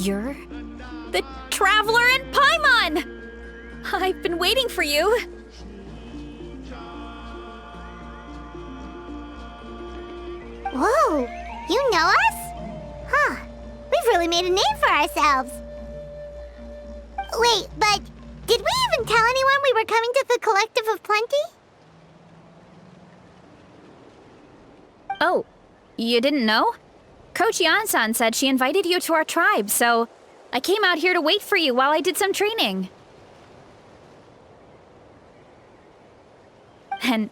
You're the Traveler and Paimon! I've been waiting for you. Whoa, you know us? Huh, we've really made a name for ourselves. Wait, but did we even tell anyone we were coming to the Collective of Plenty? Oh, you didn't know? Coach Yan-san said she invited you to our tribe, so I came out here to wait for you while I did some training. And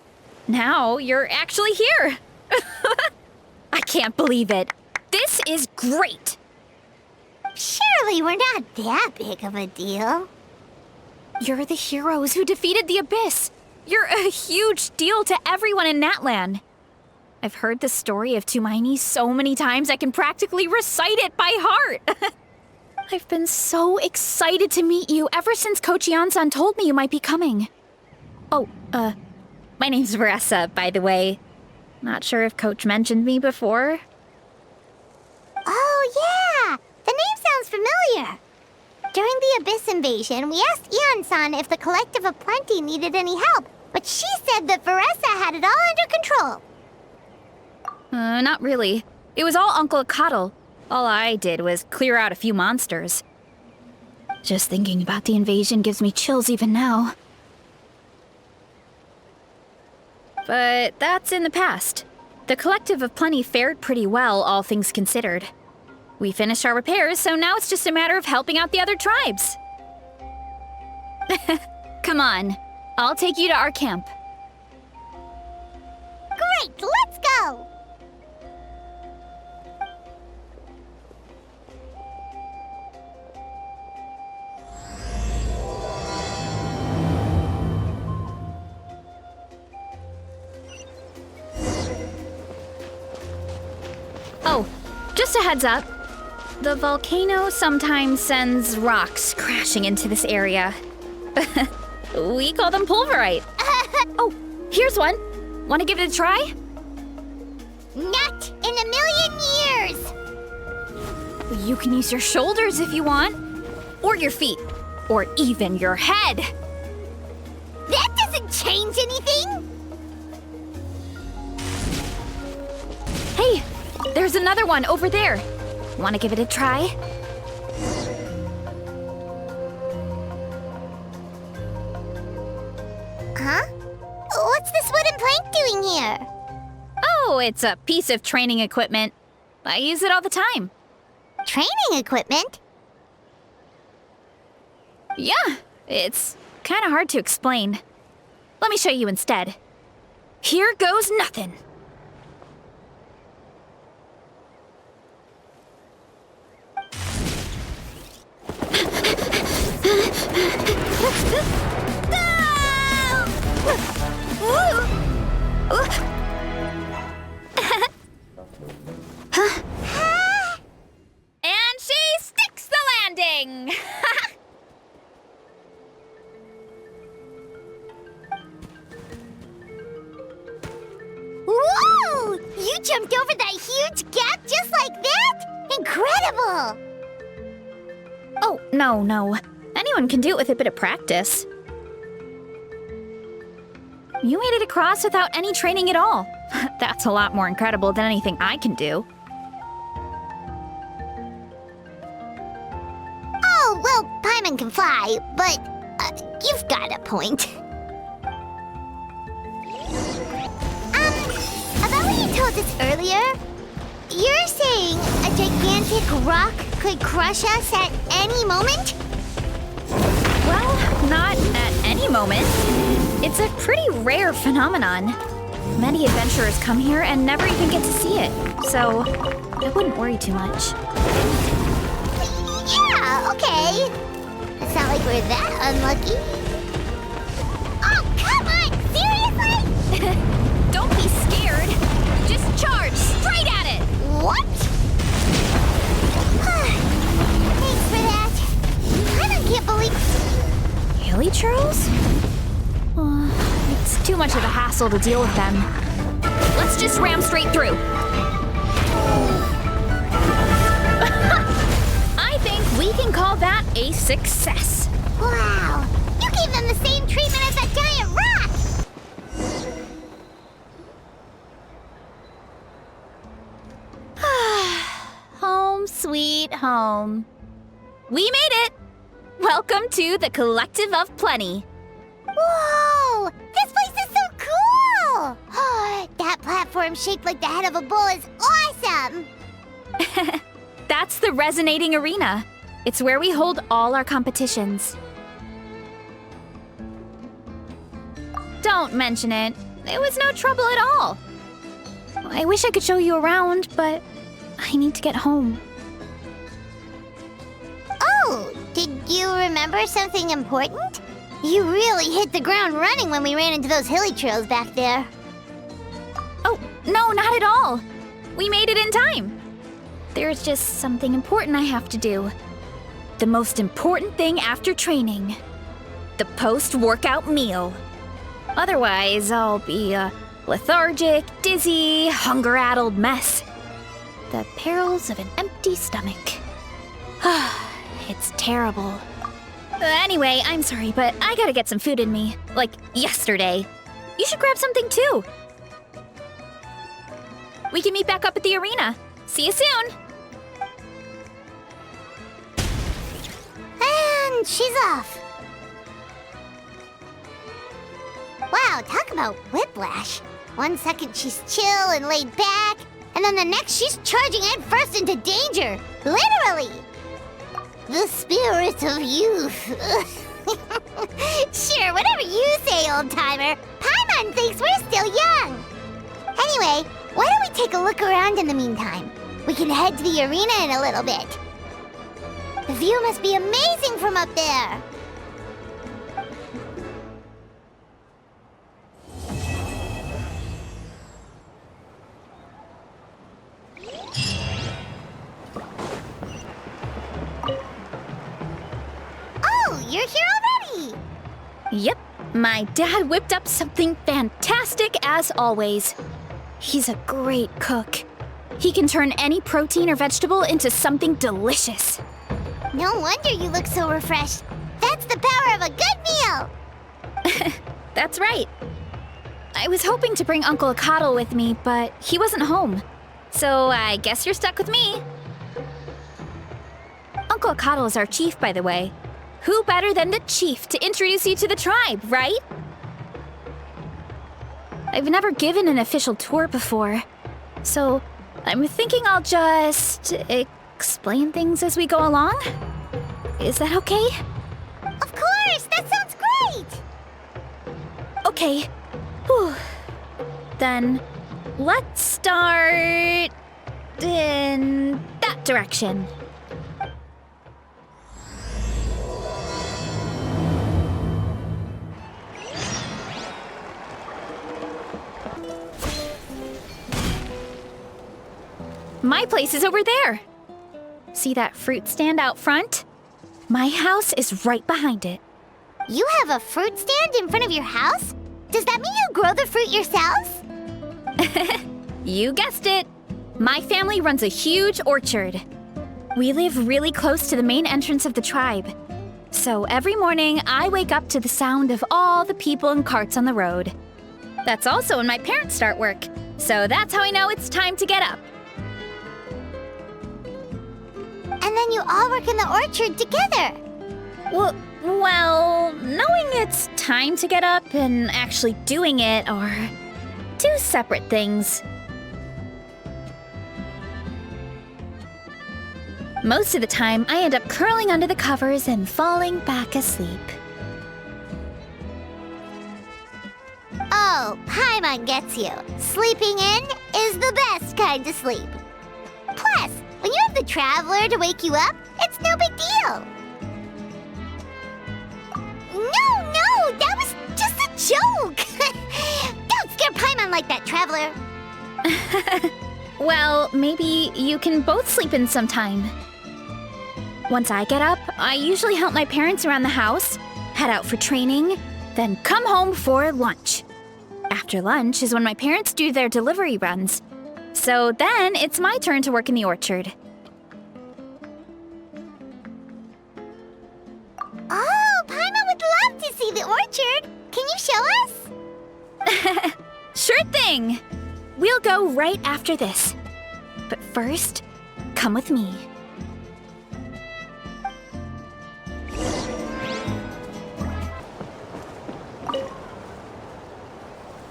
now you're actually here. I can't believe it. This is great. Surely we're not that big of a deal. You're the heroes who defeated the Abyss. You're a huge deal to everyone in Natlan. I've heard the story of Tumaini so many times I can practically recite it by heart. I've been so excited to meet you ever since Coach Yan-san told me you might be coming. Oh, my name's Varesa, by the way. Not sure if Coach mentioned me before. Oh, yeah! The name sounds familiar. During the Abyss invasion, we asked Ian-san if the Collective of Plenty needed any help, but she said that Varesa had it all under control. Not really. It was all Uncle Akatl. All I did was clear out a few monsters. Just thinking about the invasion gives me chills even now. But that's in the past. The Collective of Plenty fared pretty well, all things considered. We finished our repairs, so now it's just a matter of helping out the other tribes. Come on, I'll take you to our camp. Great, let's go! Oh, just a heads up. The volcano sometimes sends rocks crashing into this area. We call them pulverite. Oh, here's one. Want to give it a try? Not in a million years! You can use your shoulders if you want. Or your feet. Or even your head. That doesn't change anything! Hey, there's another one over there. Want to give it a try? Huh? What's this wooden plank doing here? Oh, it's a piece of training equipment. I use it all the time. Training equipment? Yeah, it's kind of hard to explain. Let me show you instead. Here goes nothing. And she sticks the landing! Whoa! You jumped over that huge gap just like that? Incredible! Oh, no. Anyone can do it with a bit of practice. You made it across without any training at all. That's a lot more incredible than anything I can do. Oh, well, Paimon can fly, but you've got a point. About what you told us earlier, you're saying a gigantic rock could crush us at any moment? Well, not at any moment. It's a pretty rare phenomenon. Many adventurers come here and never even get to see it, so I wouldn't worry too much. Yeah, okay. It's not like we're that unlucky. Oh, come on! Seriously? Don't be scared. Just charge straight at it. What? Thanks for that. I can't believe... Really, Charles? It's too much of a hassle to deal with them. Let's just ram straight through. I think We can call that a success. Wow! You gave them the same treatment as that giant rock! Home sweet home. We made it! Welcome to the Collective of Plenty. Whoa! This place is so cool! That platform shaped like the head of a bull is awesome! That's the Resonating Arena. It's where we hold all our competitions. Don't mention it. It was no trouble at all. I wish I could show you around, but I need to get home. Oh, did you remember something important? You really hit the ground running when we ran into those hilly trails back there. Oh, no, not at all. We made it in time. There's just something important I have to do. The most important thing after training. The post-workout meal. Otherwise, I'll be a lethargic, dizzy, hunger-addled mess. The perils of an empty stomach. It's terrible. Anyway, I'm sorry, but I gotta get some food in me. Like yesterday. You should grab something too. We can meet back up at the arena. See you soon. And she's off. Wow, talk about whiplash. 1 second she's chill and laid back, and then the next she's charging headfirst into danger. Literally. The spirit of youth. Sure, whatever you say, old-timer. Paimon thinks we're still young. Anyway, why don't we take a look around in the meantime? We can head to the arena in a little bit. The view must be amazing from up there. Oh, you're here already! Yep, my dad whipped up something fantastic as always. He's a great cook. He can turn any protein or vegetable into something delicious. No wonder you look so refreshed. That's the power of a good meal! That's right. I was hoping to bring Uncle Akatl with me, but he wasn't home. So I guess you're stuck with me. Uncle Akatl is our chief, by the way. Who better than the chief to introduce you to the tribe, right? I've never given an official tour before, so I'm thinking I'll just explain things as we go along. Is that okay? Of course! That sounds great! Okay. Whew. Then let's start in that direction. My place is over there. See that fruit stand out front? My house is right behind it. You have a fruit stand in front of your house? Does that mean you grow the fruit yourselves? You guessed it. My family runs a huge orchard. We live really close to the main entrance of the tribe. So every morning, I wake up to the sound of all the people and carts on the road. That's also when my parents start work. So that's how I know it's time to get up. And then you all work in the orchard together. Well, knowing it's time to get up and actually doing it are two separate things. Most of the time, I end up curling under the covers and falling back asleep. Oh, Paimon gets you. Sleeping in is the best kind of sleep. Plus, when you have the Traveler to wake you up, it's no big deal. No, that was just a joke. Don't scare Paimon like that, Traveler. Well, maybe you can both sleep in sometime. Once I get up, I usually help my parents around the house, head out for training, then come home for lunch. After lunch is when my parents do their delivery runs. So then it's my turn to work in the orchard. show us? Sure thing! We'll go right after this. But first, come with me.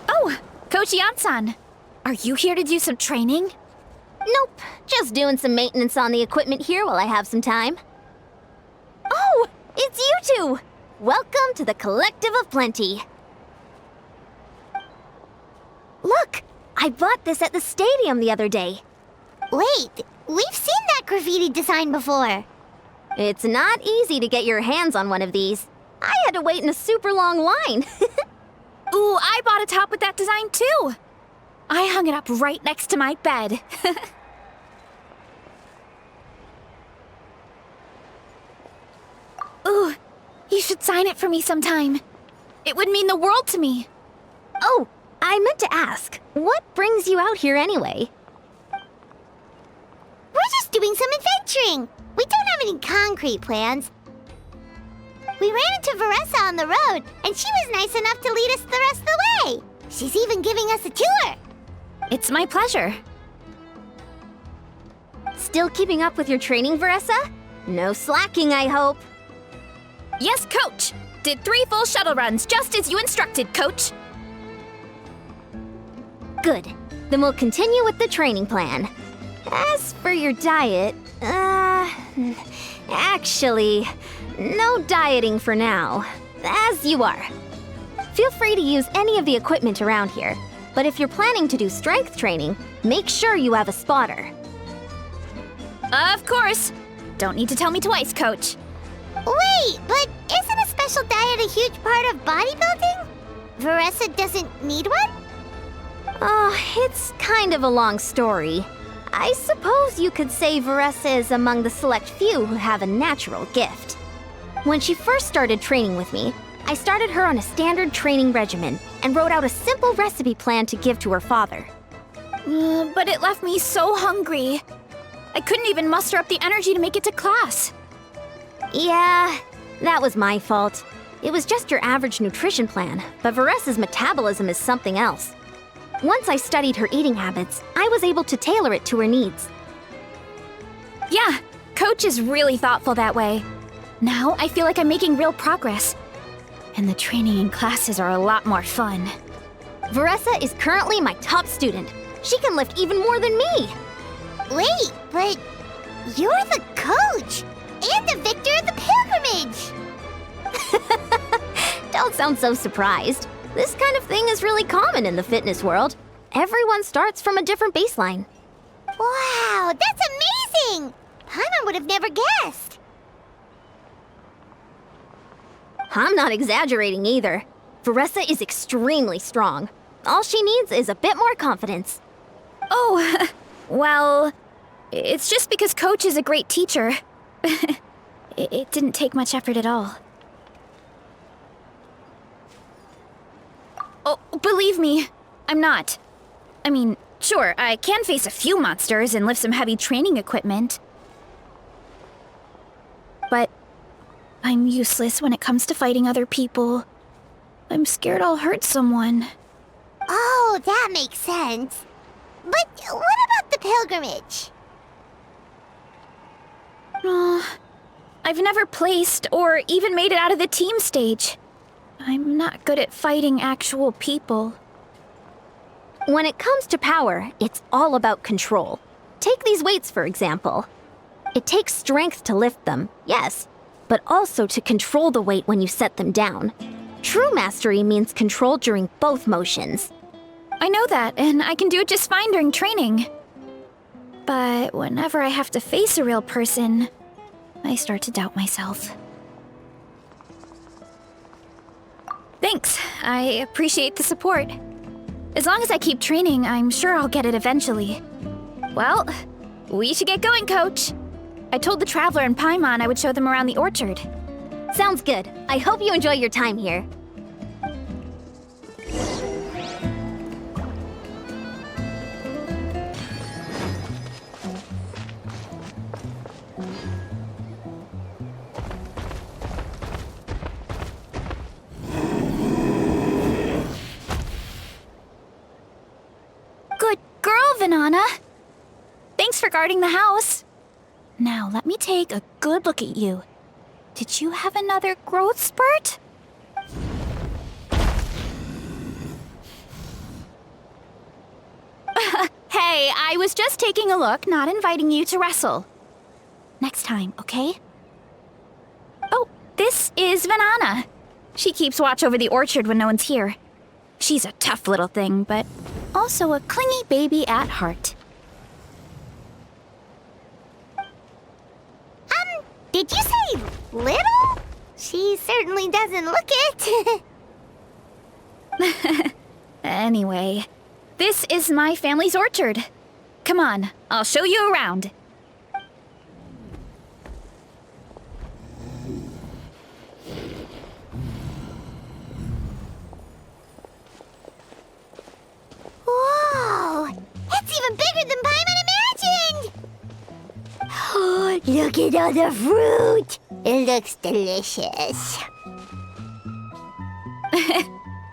Oh, Coach Yansan, are you here to do some training? Nope, just doing some maintenance on the equipment here while I have some time. Oh, it's you two! Welcome to the Collective of Plenty. Look, I bought this at the stadium the other day. Wait, we've seen that graffiti design before. It's not easy to get your hands on one of these. I had to wait in a super long line. Ooh, I bought a top with that design too! I hung it up right next to my bed. Ooh, you should sign it for me sometime. It would mean the world to me. Oh, I meant to ask, what brings you out here anyway? We're just doing some adventuring. We don't have any concrete plans. We ran into Varesa on the road, and she was nice enough to lead us the rest of the way. She's even giving us a tour. It's my pleasure. Still keeping up with your training, Varesa? No slacking, I hope. Yes, Coach! Did 3 full shuttle runs, just as you instructed, Coach. Good. Then we'll continue with the training plan. As for your diet, actually, no dieting for now. As you are. Feel free to use any of the equipment around here, but if you're planning to do strength training, make sure you have a spotter. Of course. Don't need to tell me twice, Coach. Wait, but isn't a special diet a huge part of bodybuilding? Varesa doesn't need one? Oh, it's kind of a long story. I suppose you could say Varesa is among the select few who have a natural gift. When she first started training with me, I started her on a standard training regimen and wrote out a simple recipe plan to give to her father. But it left me so hungry. I couldn't even muster up the energy to make it to class. Yeah, that was my fault. It was just your average nutrition plan, but Varesa's metabolism is something else. Once I studied her eating habits, I was able to tailor it to her needs. Yeah, Coach is really thoughtful that way. Now I feel like I'm making real progress. And the training and classes are a lot more fun. Varesa is currently my top student. She can lift even more than me. Wait, but you're the coach and the victor of the pilgrimage. Don't sound so surprised. This kind of thing is really common in the fitness world. Everyone starts from a different baseline. Wow, that's amazing! Paimon would have never guessed. I'm not exaggerating either. Varesa is extremely strong. All she needs is a bit more confidence. Oh, well, it's just because Coach is a great teacher. It didn't take much effort at all. Oh, believe me, I'm not. I mean, sure, I can face a few monsters and lift some heavy training equipment. But I'm useless when it comes to fighting other people. I'm scared I'll hurt someone. Oh, that makes sense. But what about the pilgrimage? I've never placed or even made it out of the team stage. I'm not good at fighting actual people. When it comes to power, it's all about control. Take these weights, for example. It takes strength to lift them, yes, but also to control the weight when you set them down. True mastery means control during both motions. I know that, and I can do it just fine during training. But whenever I have to face a real person, I start to doubt myself. Thanks. I appreciate the support. As long as I keep training, I'm sure I'll get it eventually. Well, we should get going, Coach. I told the Traveler and Paimon I would show them around the orchard. Sounds good. I hope you enjoy your time here. for guarding the house. Now, let me take a good look at you. Did you have another growth spurt? Hey, I was just taking a look, not inviting you to wrestle. Next time, okay? Oh, this is Vanana. She keeps watch over the orchard when no one's here. She's a tough little thing, but also a clingy baby at heart. Did you say little? She certainly doesn't look it. Anyway, this is my family's orchard. Come on, I'll show you around. Whoa! It's even bigger than Paimon imagined! Oh, look at all the fruit! It looks delicious.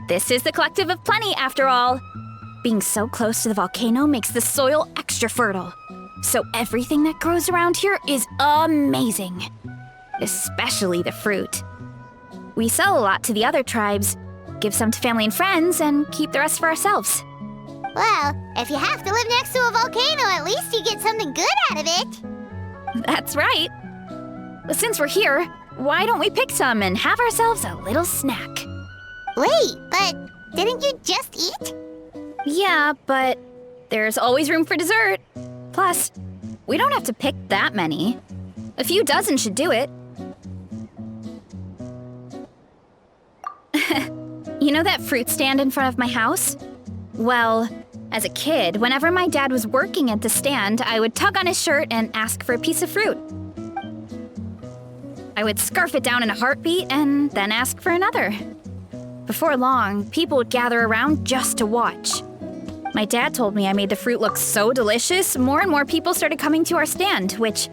This is the Collective of Plenty, after all. Being so close to the volcano makes the soil extra fertile. So everything that grows around here is amazing. Especially the fruit. We sell a lot to the other tribes, give some to family and friends, and keep the rest for ourselves. Well, if you have to live next to a volcano, at least you get something good out of it. That's right. But since we're here, why don't we pick some and have ourselves a little snack? Wait, but didn't you just eat? Yeah, but there's always room for dessert. Plus, we don't have to pick that many. A few dozen should do it. You know that fruit stand in front of my house? Well, as a kid, whenever my dad was working at the stand, I would tug on his shirt and ask for a piece of fruit. I would scarf it down in a heartbeat and then ask for another. Before long, people would gather around just to watch. My dad told me I made the fruit look so delicious, more and more people started coming to our stand, which,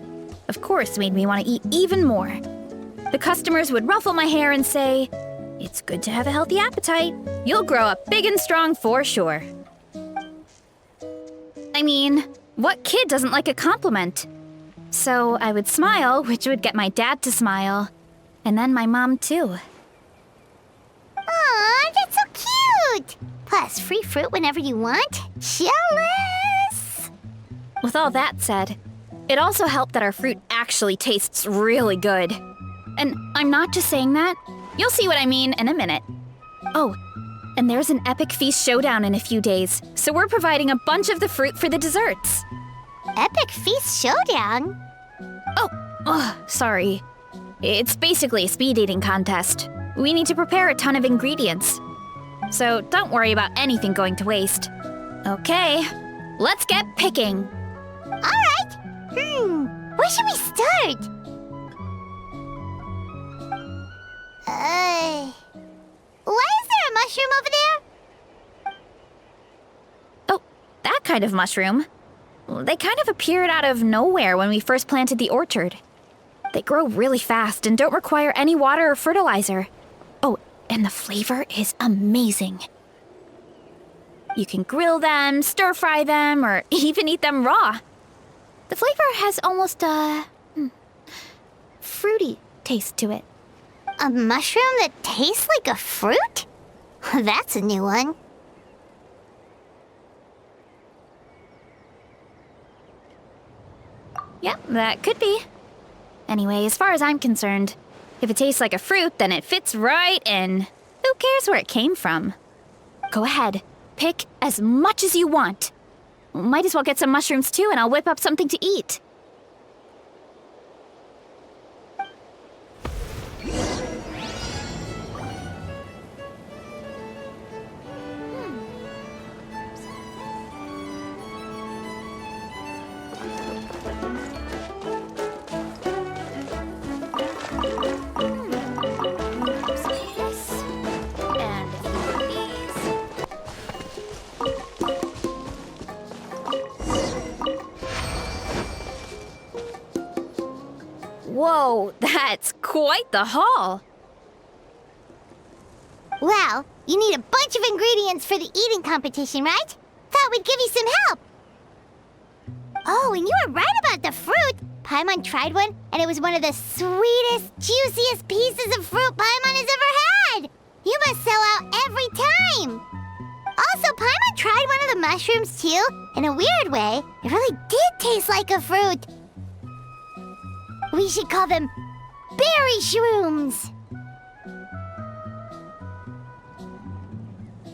of course, made me want to eat even more. The customers would ruffle my hair and say, "It's good to have a healthy appetite. You'll grow up big and strong for sure." I mean, what kid doesn't like a compliment? So I would smile, which would get my dad to smile, and then my mom too. Aw, that's so cute! Plus, free fruit whenever you want. Jealous! With all that said, it also helped that our fruit actually tastes really good. And I'm not just saying that. You'll see what I mean in a minute. Oh, and there's an epic feast showdown in a few days, so we're providing a bunch of the fruit for the desserts. Epic Feast Showdown? Oh, sorry. It's basically a speed eating contest. We need to prepare a ton of ingredients. So don't worry about anything going to waste. Okay, let's get picking. Alright! Where should we start? Why is there a mushroom over there? Oh, that kind of mushroom. They kind of appeared out of nowhere when we first planted the orchard. They grow really fast and don't require any water or fertilizer. Oh, and the flavor is amazing. You can grill them, stir-fry them, or even eat them raw. The flavor has almost a fruity taste to it. A mushroom that tastes like a fruit? That's a new one. Yeah, that could be. Anyway, as far as I'm concerned, if it tastes like a fruit, then it fits right in. Who cares where it came from? Go ahead, pick as much as you want. Might as well get some mushrooms too, and I'll whip up something to eat. Whoa, that's quite the haul. Well, you need a bunch of ingredients for the eating competition, right? Thought we'd give you some help. Oh, and you were right about the fruit. Paimon tried one, and it was one of the sweetest, juiciest pieces of fruit Paimon has ever had. You must sell out every time. Also, Paimon tried one of the mushrooms too. In a weird way, it really did taste like a fruit. We should call them berry shrooms.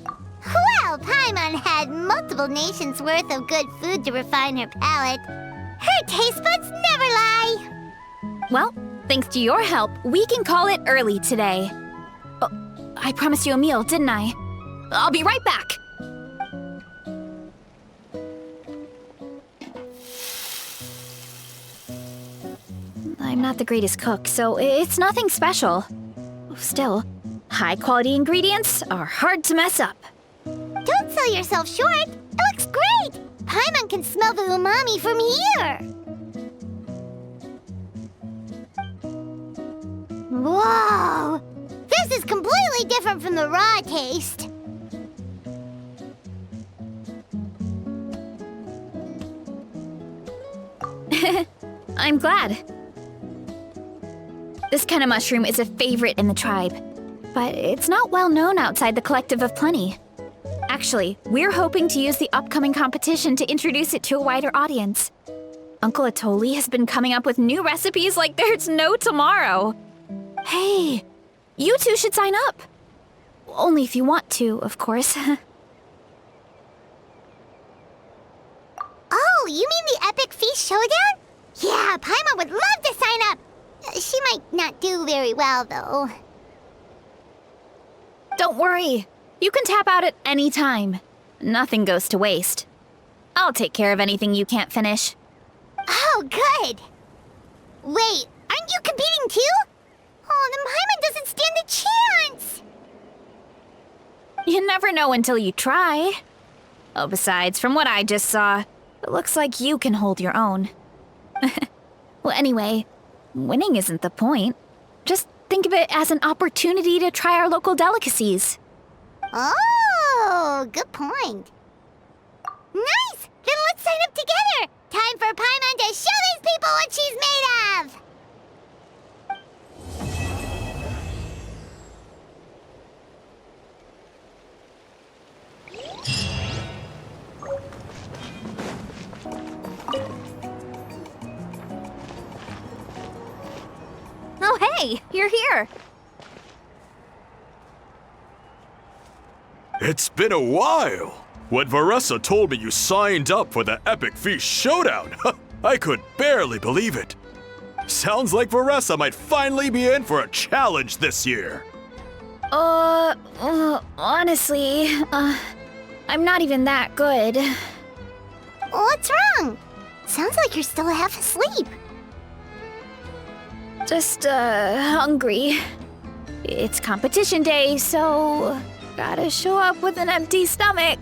Well, Paimon had multiple nations' worth of good food to refine her palate. Her taste buds never lie. Well, thanks to your help, we can call it early today. Oh, I promised you a meal, didn't I? I'll be right back. I'm not the greatest cook, so it's nothing special. Still, high-quality ingredients are hard to mess up. Don't sell yourself short. It looks great. Paimon can smell the umami from here. Whoa! This is completely different from the raw taste. I'm glad. This kind of mushroom is a favorite in the tribe, but it's not well known outside the Collective of Plenty. Actually, we're hoping to use the upcoming competition to introduce it to a wider audience. Uncle Atoli has been coming up with new recipes like there's no tomorrow. Hey, you two should sign up. Only if you want to, of course. Oh, you mean the Epic Feast Showdown? Yeah, Paimon would love to sign up. She might not do very well, though. Don't worry. You can tap out at any time. Nothing goes to waste. I'll take care of anything you can't finish. Oh, good. Wait, aren't you competing too? Oh, then Paimon doesn't stand a chance. You never know until you try. Oh, besides, from what I just saw, it looks like you can hold your own. Well, anyway, winning isn't the point. Just think of it as an opportunity to try our local delicacies. Oh, good point. Nice! Then let's sign up together! Time for Paimon to show these people what she's made of! Oh, hey, you're here. It's been a while. When Varesa told me you signed up for the Epic Feast Showdown, I could barely believe it. Sounds like Varesa might finally be in for a challenge this year. Honestly, I'm not even that good. What's wrong? Sounds like you're still half asleep. Just, hungry. It's competition day, so gotta show up with an empty stomach.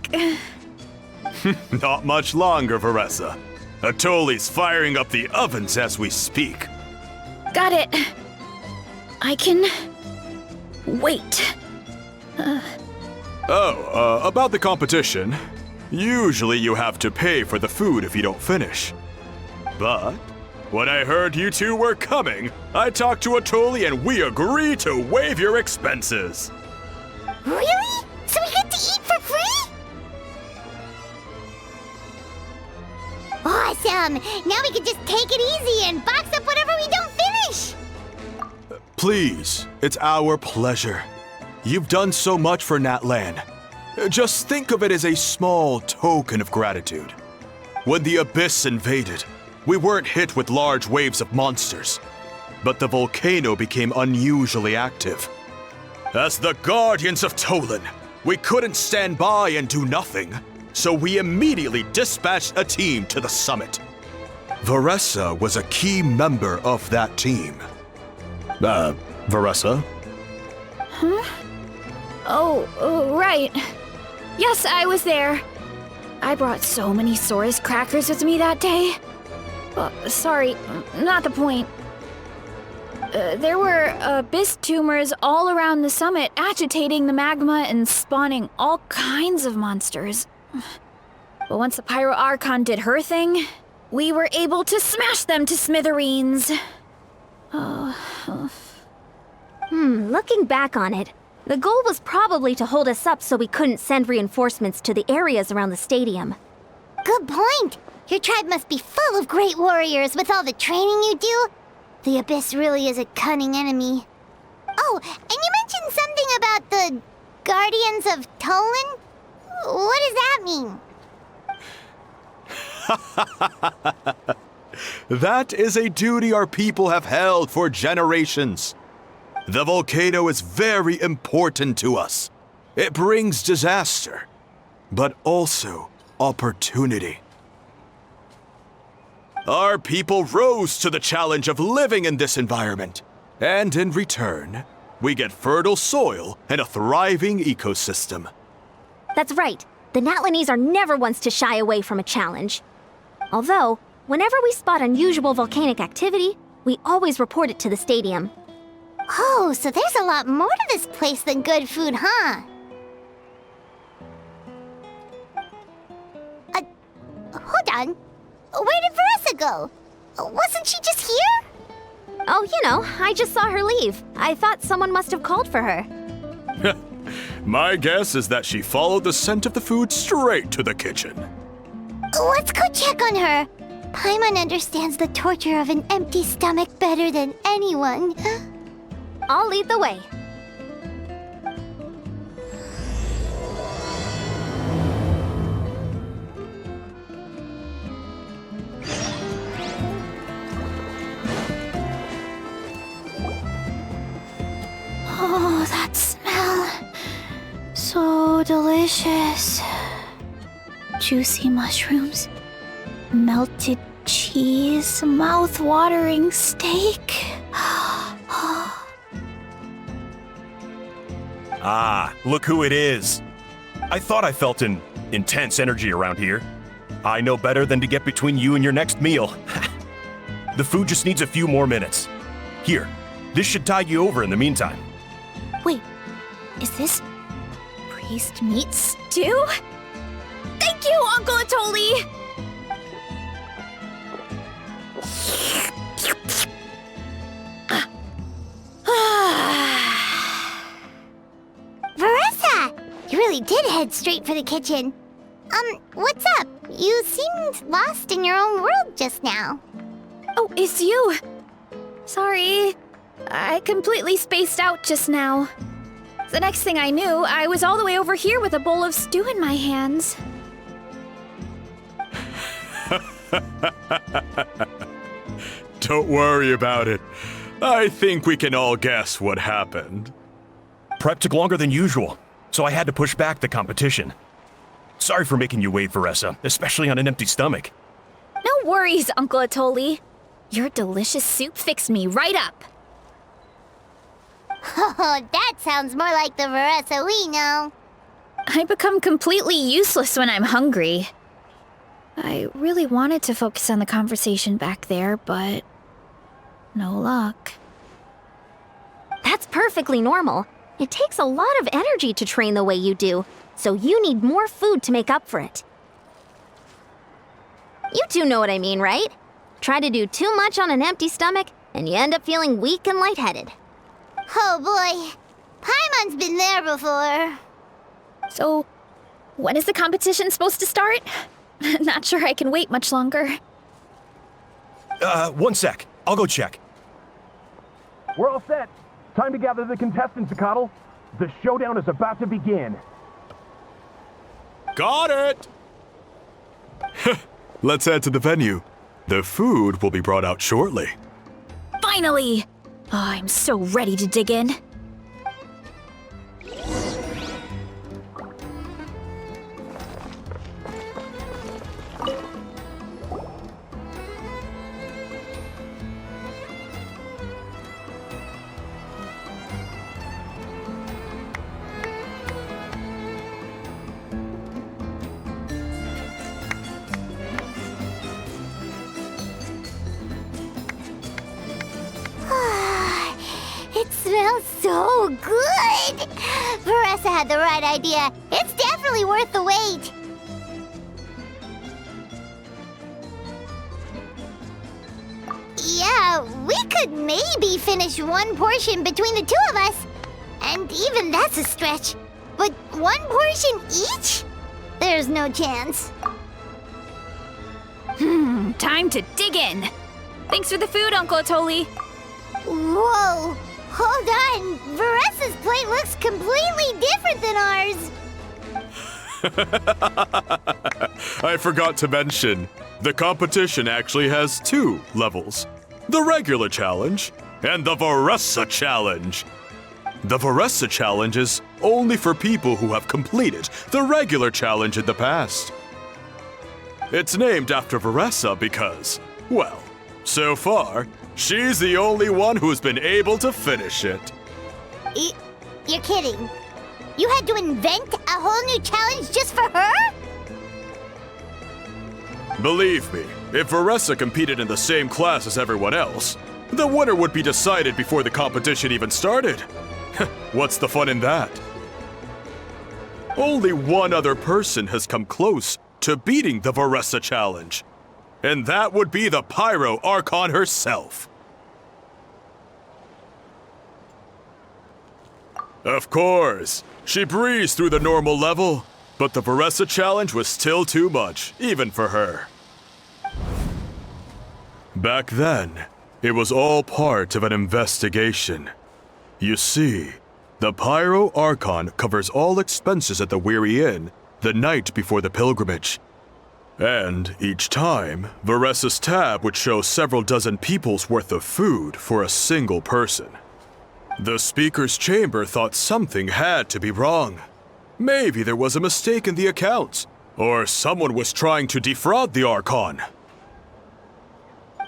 Not much longer, Varesa. Atoli's firing up the ovens as we speak. Got it. I can wait. About the competition. Usually you have to pay for the food if you don't finish. But when I heard you two were coming, I talked to Atoli and we agreed to waive your expenses. Really? So we get to eat for free? Awesome! Now we can just take it easy and box up whatever we don't finish! Please, it's our pleasure. You've done so much for Natlan. Just think of it as a small token of gratitude. When the Abyss invaded, we weren't hit with large waves of monsters, but the volcano became unusually active. As the Guardians of Tolan, we couldn't stand by and do nothing, so we immediately dispatched a team to the summit. Varesa was a key member of that team. Varesa? Huh? Oh, right. Yes, I was there. I brought so many Saurus crackers with me that day. Sorry, not the point. There were abyss tumors all around the summit, agitating the magma and spawning all kinds of monsters. But once the Pyro Archon did her thing, we were able to smash them to smithereens. Looking back on it, the goal was probably to hold us up so we couldn't send reinforcements to the areas around the stadium. Good point. Your tribe must be full of great warriors with all the training you do. The Abyss really is a cunning enemy. Oh, and you mentioned something about the Guardians of Tolan? What does that mean? That is a duty our people have held for generations. The volcano is very important to us. It brings disaster, but also opportunity. Our people rose to the challenge of living in this environment, and in return, we get fertile soil and a thriving ecosystem. That's right. The Natlanese are never ones to shy away from a challenge. Although, whenever we spot unusual volcanic activity, we always report it to the stadium. Oh, so there's a lot more to this place than good food, huh? Hold on. Where did Varesa go? Wasn't she just here? Oh, I just saw her leave. I thought someone must have called for her. My guess is that she followed the scent of the food straight to the kitchen. Let's go check on her. Paimon understands the torture of an empty stomach better than anyone. I'll lead the way. Oh, that smell. So delicious. Juicy mushrooms, melted cheese, mouth-watering steak. Ah, look who it is. I thought I felt an intense energy around here. I know better than to get between you and your next meal. The food just needs a few more minutes. Here, this should tide you over in the meantime. Wait, is this priest meat stew? Thank you, Uncle Atoli! Varesa! You really did head straight for the kitchen. What's up? You seemed lost in your own world just now. Oh, it's you! Sorry, I completely spaced out just now. The next thing I knew, I was all the way over here with a bowl of stew in my hands. Don't worry about it. I think we can all guess what happened. Prep took longer than usual, so I had to push back the competition. Sorry for making you wait, Varesa, especially on an empty stomach. No worries, Uncle Atoli. Your delicious soup fixed me right up. Oh, that sounds more like the Varesa we know. I become completely useless when I'm hungry. I really wanted to focus on the conversation back there, but no luck. That's perfectly normal. It takes a lot of energy to train the way you do, so you need more food to make up for it. You two know what I mean, right? Try to do too much on an empty stomach, and you end up feeling weak and lightheaded. Oh boy, Paimon's been there before. So, when is the competition supposed to start? Not sure I can wait much longer. 1 sec. I'll go check. We're all set. Time to gather the contestants, Zacatl. The showdown is about to begin. Got it! Let's head to the venue. The food will be brought out shortly. Finally! Oh, I'm so ready to dig in. It smells so good! Varesa had the right idea. It's definitely worth the wait. We could maybe finish one portion between the two of us. And even that's a stretch. But one portion each? There's no chance. Time to dig in. Thanks for the food, Uncle Atoli. Whoa! Hold on! Varesa's plate looks completely different than ours! I forgot to mention, the competition actually has 2 levels. The regular challenge and the Varesa challenge. The Varesa challenge is only for people who have completed the regular challenge in the past. It's named after Varesa because, well, so far, she's the only one who's been able to finish it. You're kidding. You had to invent a whole new challenge just for her? Believe me, if Varesa competed in the same class as everyone else, the winner would be decided before the competition even started. What's the fun in that? Only one other person has come close to beating the Varesa challenge, and that would be the Pyro Archon herself. Of course, she breezed through the normal level, but the Varesa challenge was still too much, even for her. Back then, it was all part of an investigation. You see, the Pyro Archon covers all expenses at the Weary Inn the night before the pilgrimage. And each time, Varesa's tab would show several dozen people's worth of food for a single person. The speaker's chamber thought something had to be wrong. Maybe there was a mistake in the accounts, or someone was trying to defraud the Archon.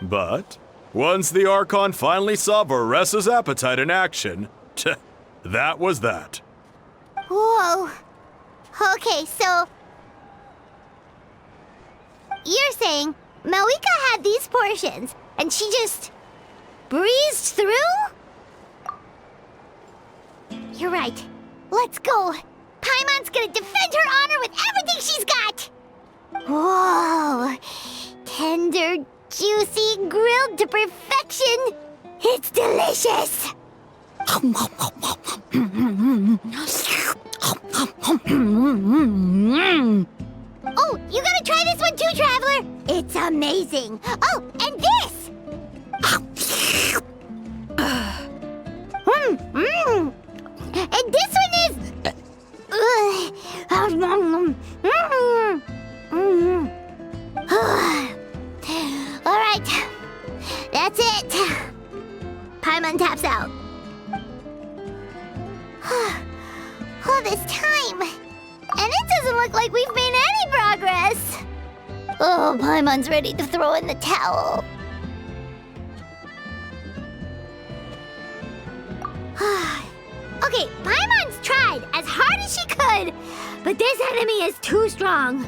But once the Archon finally saw Varesa's appetite in action, that was that. Whoa. Okay, so... You're saying Malika had these portions, and she just... breezed through? You're right. Let's go. Paimon's gonna defend her honor with everything she's got! Whoa! Tender, juicy, grilled to perfection! It's delicious! Oh, you gotta try this one too, Traveler! It's amazing! Oh, and this! And this one is... Alright, that's it. Paimon taps out. All this time, and it doesn't look like we've made any progress. Oh, Paimon's ready to throw in the towel. Okay, Paimon's tried as hard as she could, but this enemy is too strong.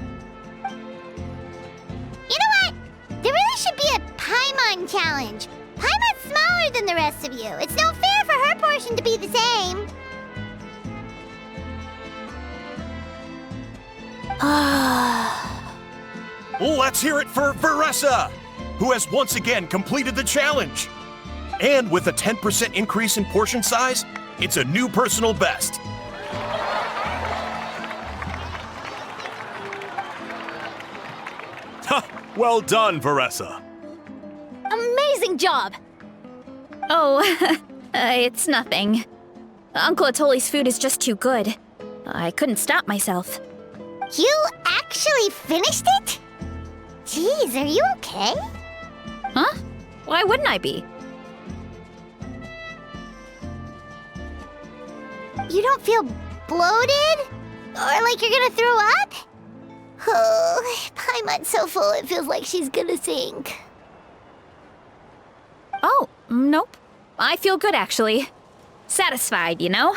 You know what? There really should be a Paimon challenge. Paimon's smaller than the rest of you. It's no fair for her portion to be the same. Let's hear it for Varesa, who has once again completed the challenge. And with a 10% increase in portion size, it's a new personal best. Ha! Well done, Varesa. Amazing job! Oh, it's nothing. Uncle Atoli's food is just too good. I couldn't stop myself. You actually finished it? Jeez, are you okay? Huh? Why wouldn't I be? You don't feel bloated? Or like you're gonna throw up? Oh, Paimon's so full it feels like she's gonna sink. Oh, nope. I feel good, actually. Satisfied, you know?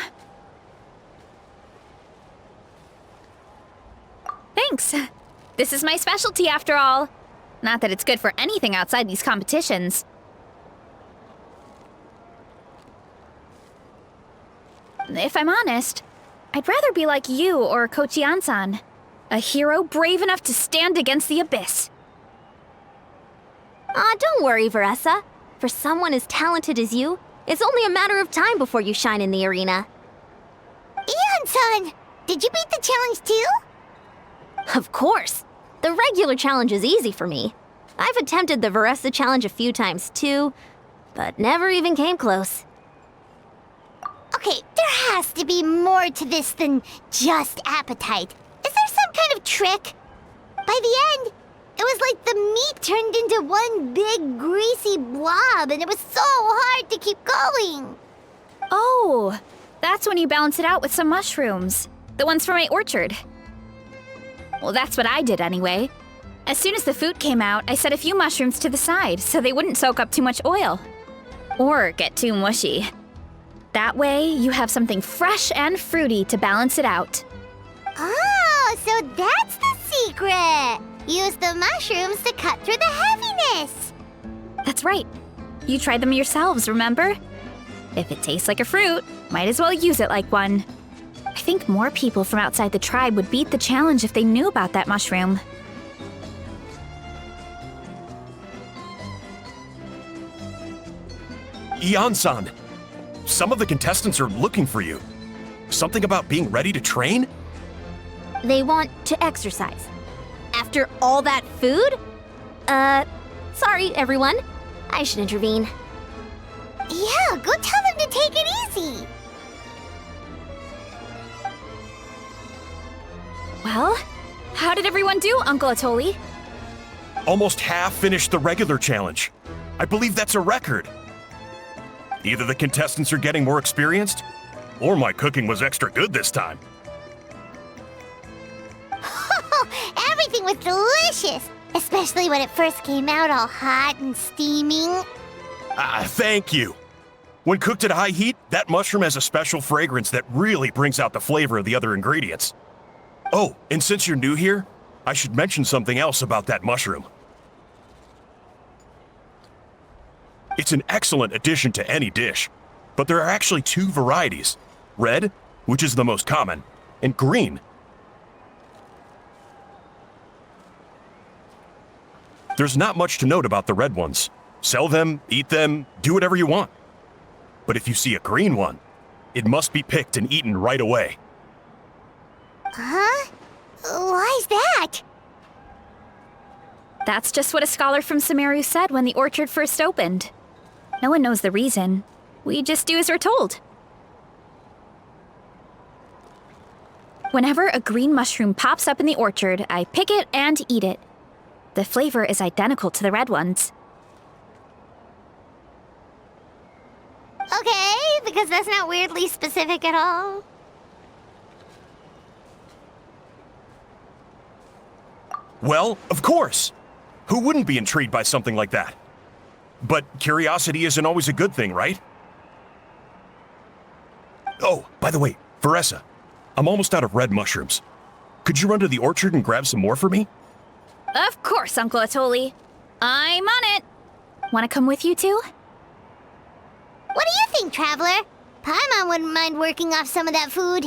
Thanks. This is my specialty, after all. Not that it's good for anything outside these competitions. If I'm honest, I'd rather be like you or Kochian-san. A hero brave enough to stand against the abyss. Aw, don't worry, Varesa. For someone as talented as you, it's only a matter of time before you shine in the arena. Eon-san, did you beat the challenge too? Of course! The regular challenge is easy for me. I've attempted the Varesa challenge a few times too, but never even came close. Okay, there has to be more to this than just appetite. Is there some kind of trick? By the end, it was like the meat turned into one big greasy blob, and it was so hard to keep going. Oh, that's when you balance it out with some mushrooms. The ones from my orchard. Well, that's what I did anyway. As soon as the food came out, I set a few mushrooms to the side so they wouldn't soak up too much oil. Or get too mushy. That way, you have something fresh and fruity to balance it out. Oh, so that's the secret! Use the mushrooms to cut through the heaviness! That's right. You tried them yourselves, remember? If it tastes like a fruit, might as well use it like one. I think more people from outside the tribe would beat the challenge if they knew about that mushroom. Eon-san, some of the contestants are looking for you. Something about being ready to train? They want to exercise. After all that food? Sorry, everyone. I should intervene. Yeah, go tell them to take it easy! Well, how did everyone do, Uncle Atoli? Almost half finished the regular challenge. I believe that's a record. Either the contestants are getting more experienced, or my cooking was extra good this time. Everything was delicious! Especially when it first came out all hot and steaming. Thank you. When cooked at high heat, that mushroom has a special fragrance that really brings out the flavor of the other ingredients. Oh, and since you're new here, I should mention something else about that mushroom. It's an excellent addition to any dish, but there are actually two varieties. Red, which is the most common, and green. There's not much to note about the red ones. Sell them, eat them, do whatever you want. But if you see a green one, it must be picked and eaten right away. Huh? Why's that? That's just what a scholar from Sumeru said when the orchard first opened. No one knows the reason. We just do as we're told. Whenever a green mushroom pops up in the orchard, I pick it and eat it. The flavor is identical to the red ones. Okay, because that's not weirdly specific at all. Well, of course. Who wouldn't be intrigued by something like that? But curiosity isn't always a good thing, right? Oh, by the way, Varesa, I'm almost out of red mushrooms. Could you run to the orchard and grab some more for me? Of course, Uncle Atoli. I'm on it. Want to come with you too? What do you think, Traveler? Paimon wouldn't mind working off some of that food.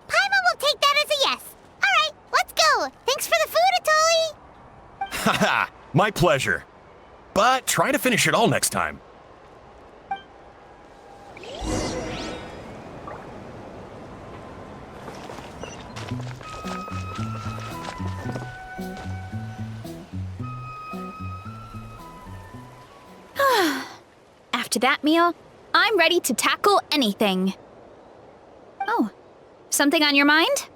Paimon will take that as a yes. All right, let's go. Thanks for the food, Atoli. Haha, my pleasure. But try to finish it all next time. After that meal, I'm ready to tackle anything. Oh, something on your mind?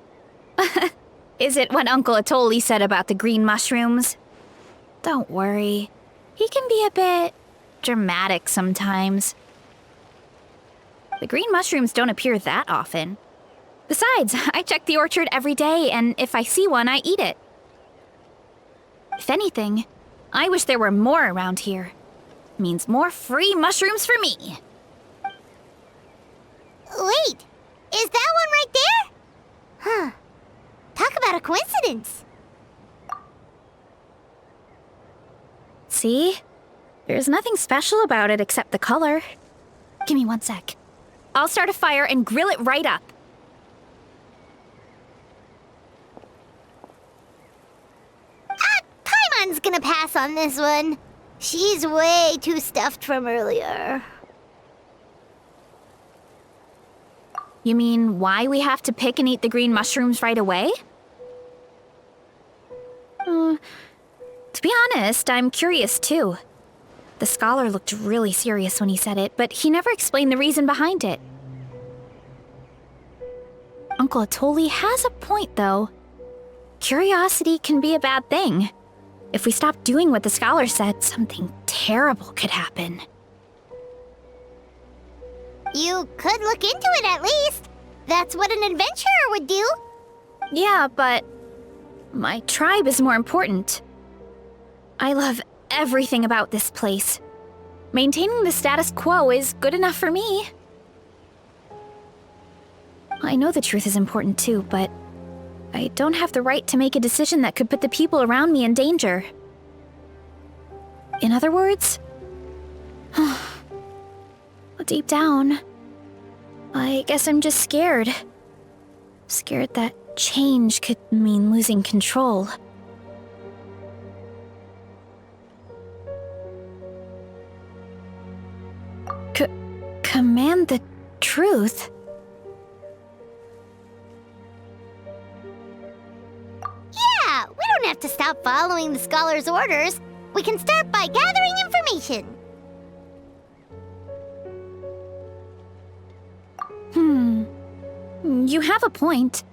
Is it what Uncle Atoli said about the green mushrooms? Don't worry. He can be a bit dramatic sometimes. The green mushrooms don't appear that often. Besides, I check the orchard every day, and if I see one, I eat it. If anything, I wish there were more around here. Means more free mushrooms for me. Wait, is that one right there? Huh. Talk about a coincidence. See? There's nothing special about it except the color. Give me 1 sec. I'll start a fire and grill it right up. Paimon's gonna pass on this one. She's way too stuffed from earlier. You mean why we have to pick and eat the green mushrooms right away? To be honest, I'm curious too. The scholar looked really serious when he said it, but he never explained the reason behind it. Uncle Atoli has a point, though. Curiosity can be a bad thing. If we stop doing what the scholar said, something terrible could happen. You could look into it at least. That's what an adventurer would do. Yeah, but my tribe is more important. I love everything about this place. Maintaining the status quo is good enough for me. I know the truth is important too, but I don't have the right to make a decision that could put the people around me in danger. In other words, deep down, I guess I'm just scared. Scared that change could mean losing control. Command the truth? Yeah, we don't have to stop following the scholar's orders. We can start by gathering information. You have a point.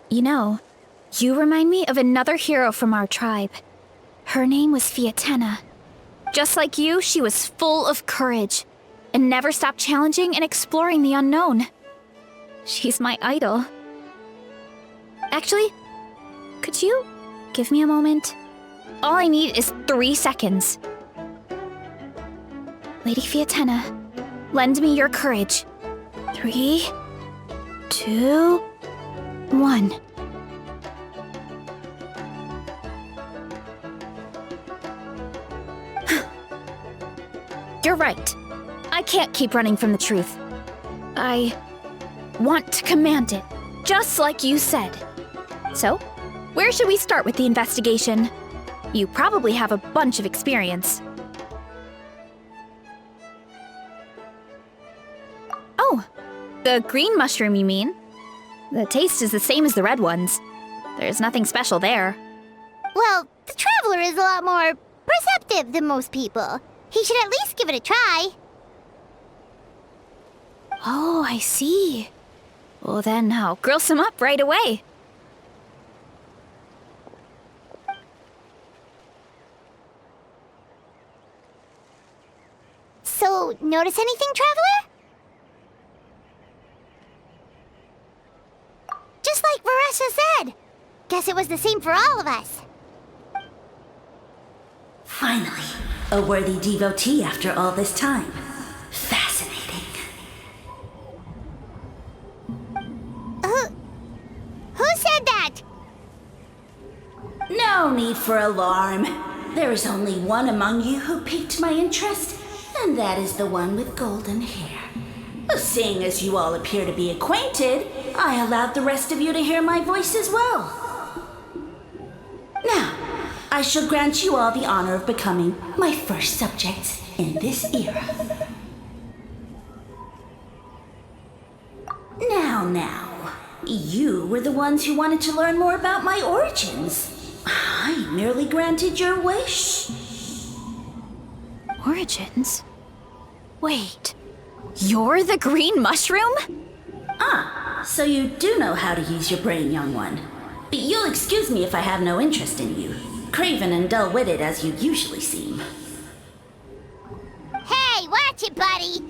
You know, you remind me of another hero from our tribe. Her name was Fiatena. Just like you, she was full of courage and never stopped challenging and exploring the unknown. She's my idol. Actually, could you give me a moment? All I need is 3 seconds. Lady Fiatena, lend me your courage. 3, 2, 1. You're right. I can't keep running from the truth. I want to command it, just like you said. So, where should we start with the investigation? You probably have a bunch of experience. Oh, the green mushroom, you mean? The taste is the same as the red ones. There's nothing special there. Well, the traveler is a lot more perceptive than most people. He should at least give it a try. Oh, I see. Well then, I'll grill some up right away. So, notice anything, traveler? Just like Varesa said. Guess it was the same for all of us. Finally, a worthy devotee after all this time. Fascinating. Who said that? No need for alarm. There is only one among you who piqued my interest, and that is the one with golden hair. Seeing as you all appear to be acquainted, I allowed the rest of you to hear my voice as well. Now, I shall grant you all the honor of becoming my first subjects in this era. Now, you were the ones who wanted to learn more about my origins. I merely granted your wish. Origins? Wait, you're the green mushroom? So you do know how to use your brain, young one. But you'll excuse me if I have no interest in you. Craven and dull-witted as you usually seem. Hey, watch it, buddy!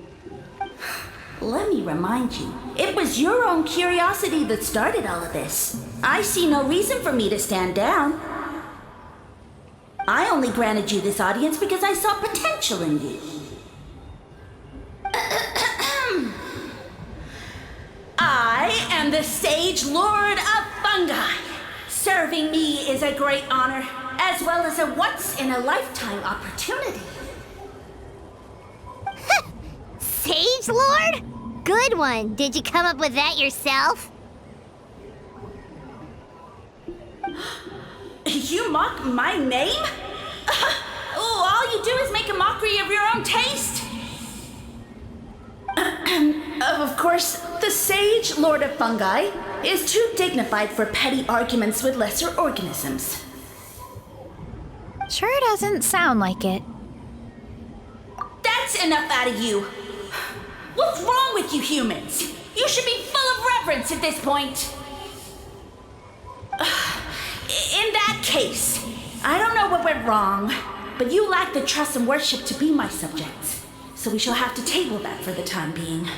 Let me remind you, it was your own curiosity that started all of this. I see no reason for me to stand down. I only granted you this audience because I saw potential in you. I am the Sage Lord of Fungi. Serving me is a great honor, as well as a once-in-a-lifetime opportunity. Sage Lord? Good one. Did you come up with that yourself? You mock my name? Oh, all you do is make a mockery of your own taste. Of course, the Sage Lord of Fungi is too dignified for petty arguments with lesser organisms. Sure doesn't sound like it. That's enough out of you. What's wrong with you humans? You should be full of reverence at this point. In that case, I don't know what went wrong, but you lack the trust and worship to be my subjects, so we shall have to table that for the time being.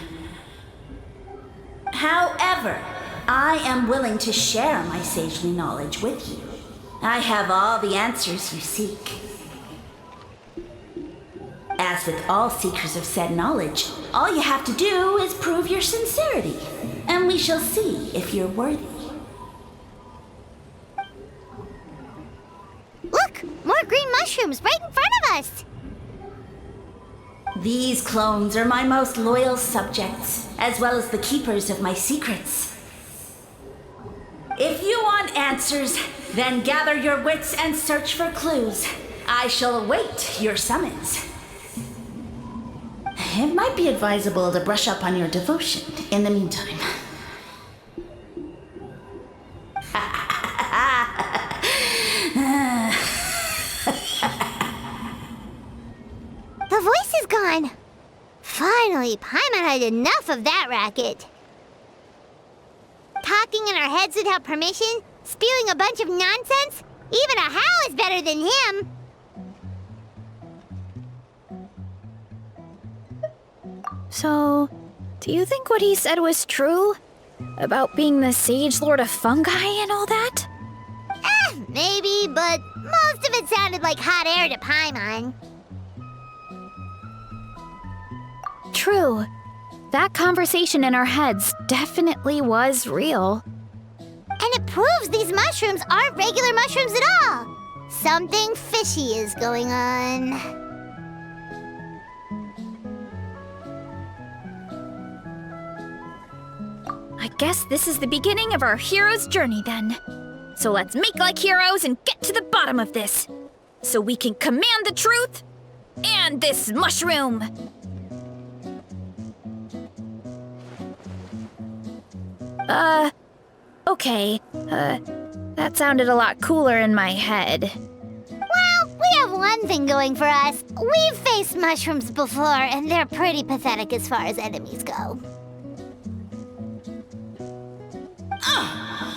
However, I am willing to share my sagely knowledge with you. I have all the answers you seek. As with all seekers of said knowledge, all you have to do is prove your sincerity, and we shall see if you're worthy. Look! More green mushrooms right in front of us! These clones are my most loyal subjects, as well as the keepers of my secrets. If you want answers, then gather your wits and search for clues. I shall await your summons. It might be advisable to brush up on your devotion in the meantime. The voice is gone. Finally, Paimon had enough of that racket. Talking in our heads without permission, spewing a bunch of nonsense. Even a howl is better than him. So, do you think what he said was true? About being the Sage Lord of Fungi and all that? Maybe, but most of it sounded like hot air to Paimon. True. That conversation in our heads definitely was real. And it proves these mushrooms aren't regular mushrooms at all. Something fishy is going on. I guess this is the beginning of our hero's journey then. So let's make like heroes and get to the bottom of this. So we can command the truth and this mushroom. Okay. That sounded a lot cooler in my head. Well, we have one thing going for us. We've faced mushrooms before, and they're pretty pathetic as far as enemies go.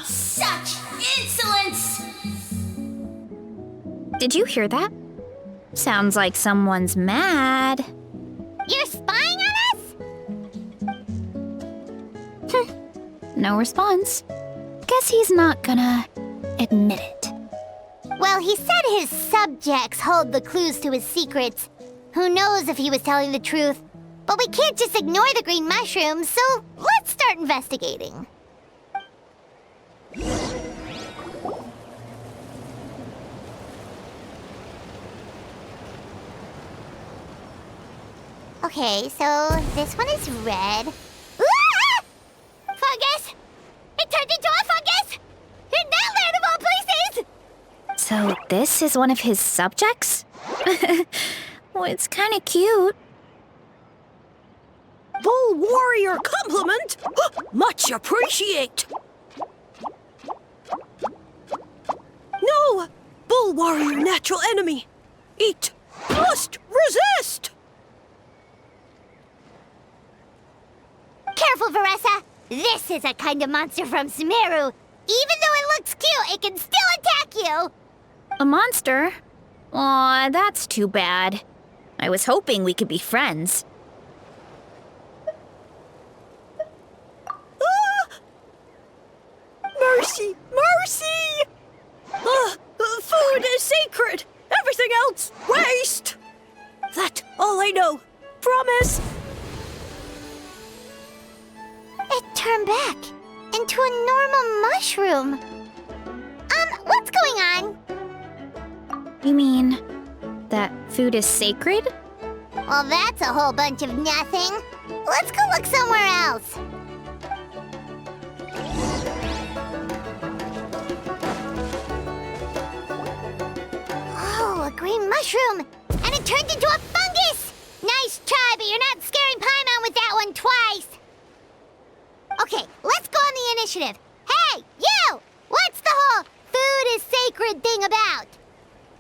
Such insolence! Did you hear that? Sounds like someone's mad. You're spying on us? No response. Guess he's not gonna admit it. Well, he said his subjects hold the clues to his secrets. Who knows if he was telling the truth? But we can't just ignore the green mushrooms, so let's start investigating. Okay, so this one is red. Ah! Fungus! It turned into a fungus! In that land of all places! So this is one of his subjects? Well, it's kind of cute. Bull warrior compliment! Much appreciate! No! Bull warrior natural enemy! Eat! Must resist! Careful, Varesa! This is a kind of monster from Sumeru. Even though it looks cute, it can still attack you! A monster? Aw, that's too bad. I was hoping we could be friends. Mercy! Mercy! Food is sacred! Everything else, waste! That's all I know. Promise! It turned back into a normal mushroom. What's going on? You mean that food is sacred? Well, that's a whole bunch of nothing. Let's go look somewhere else. green mushroom, and it turned into a fungus! Nice try, but you're not scaring Paimon with that one twice! Okay, let's go on the initiative. Hey, you! What's the whole food is sacred thing about?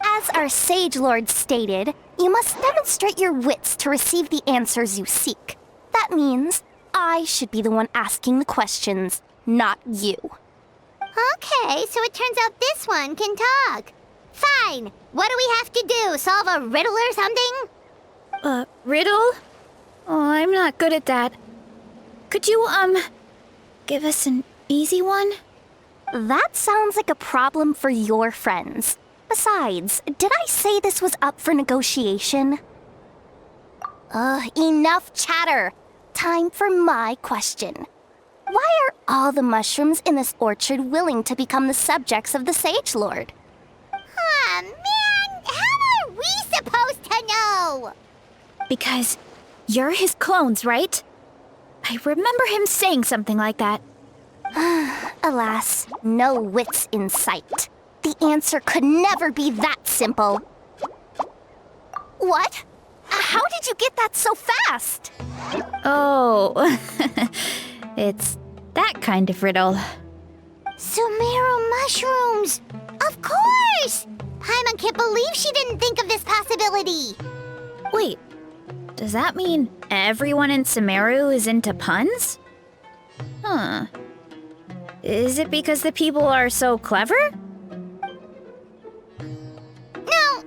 As our Sage Lord stated, you must demonstrate your wits to receive the answers you seek. That means I should be the one asking the questions, not you. Okay, so it turns out this one can talk. Fine. What do we have to do? Solve a riddle or something? Riddle? Oh, I'm not good at that. Could you, give us an easy one? That sounds like a problem for your friends. Besides, did I say this was up for negotiation? Enough chatter. Time for my question. Why are all the mushrooms in this orchard willing to become the subjects of the Sage Lord? Aw, man! How are we supposed to know? Because you're his clones, right? I remember him saying something like that. Alas, no wits in sight. The answer could never be that simple. What? How did you get that so fast? Oh, it's that kind of riddle. Sumeru mushrooms! Of course! Paimon can't believe she didn't think of this possibility. Wait, does that mean everyone in Sumeru is into puns? Huh. Is it because the people are so clever?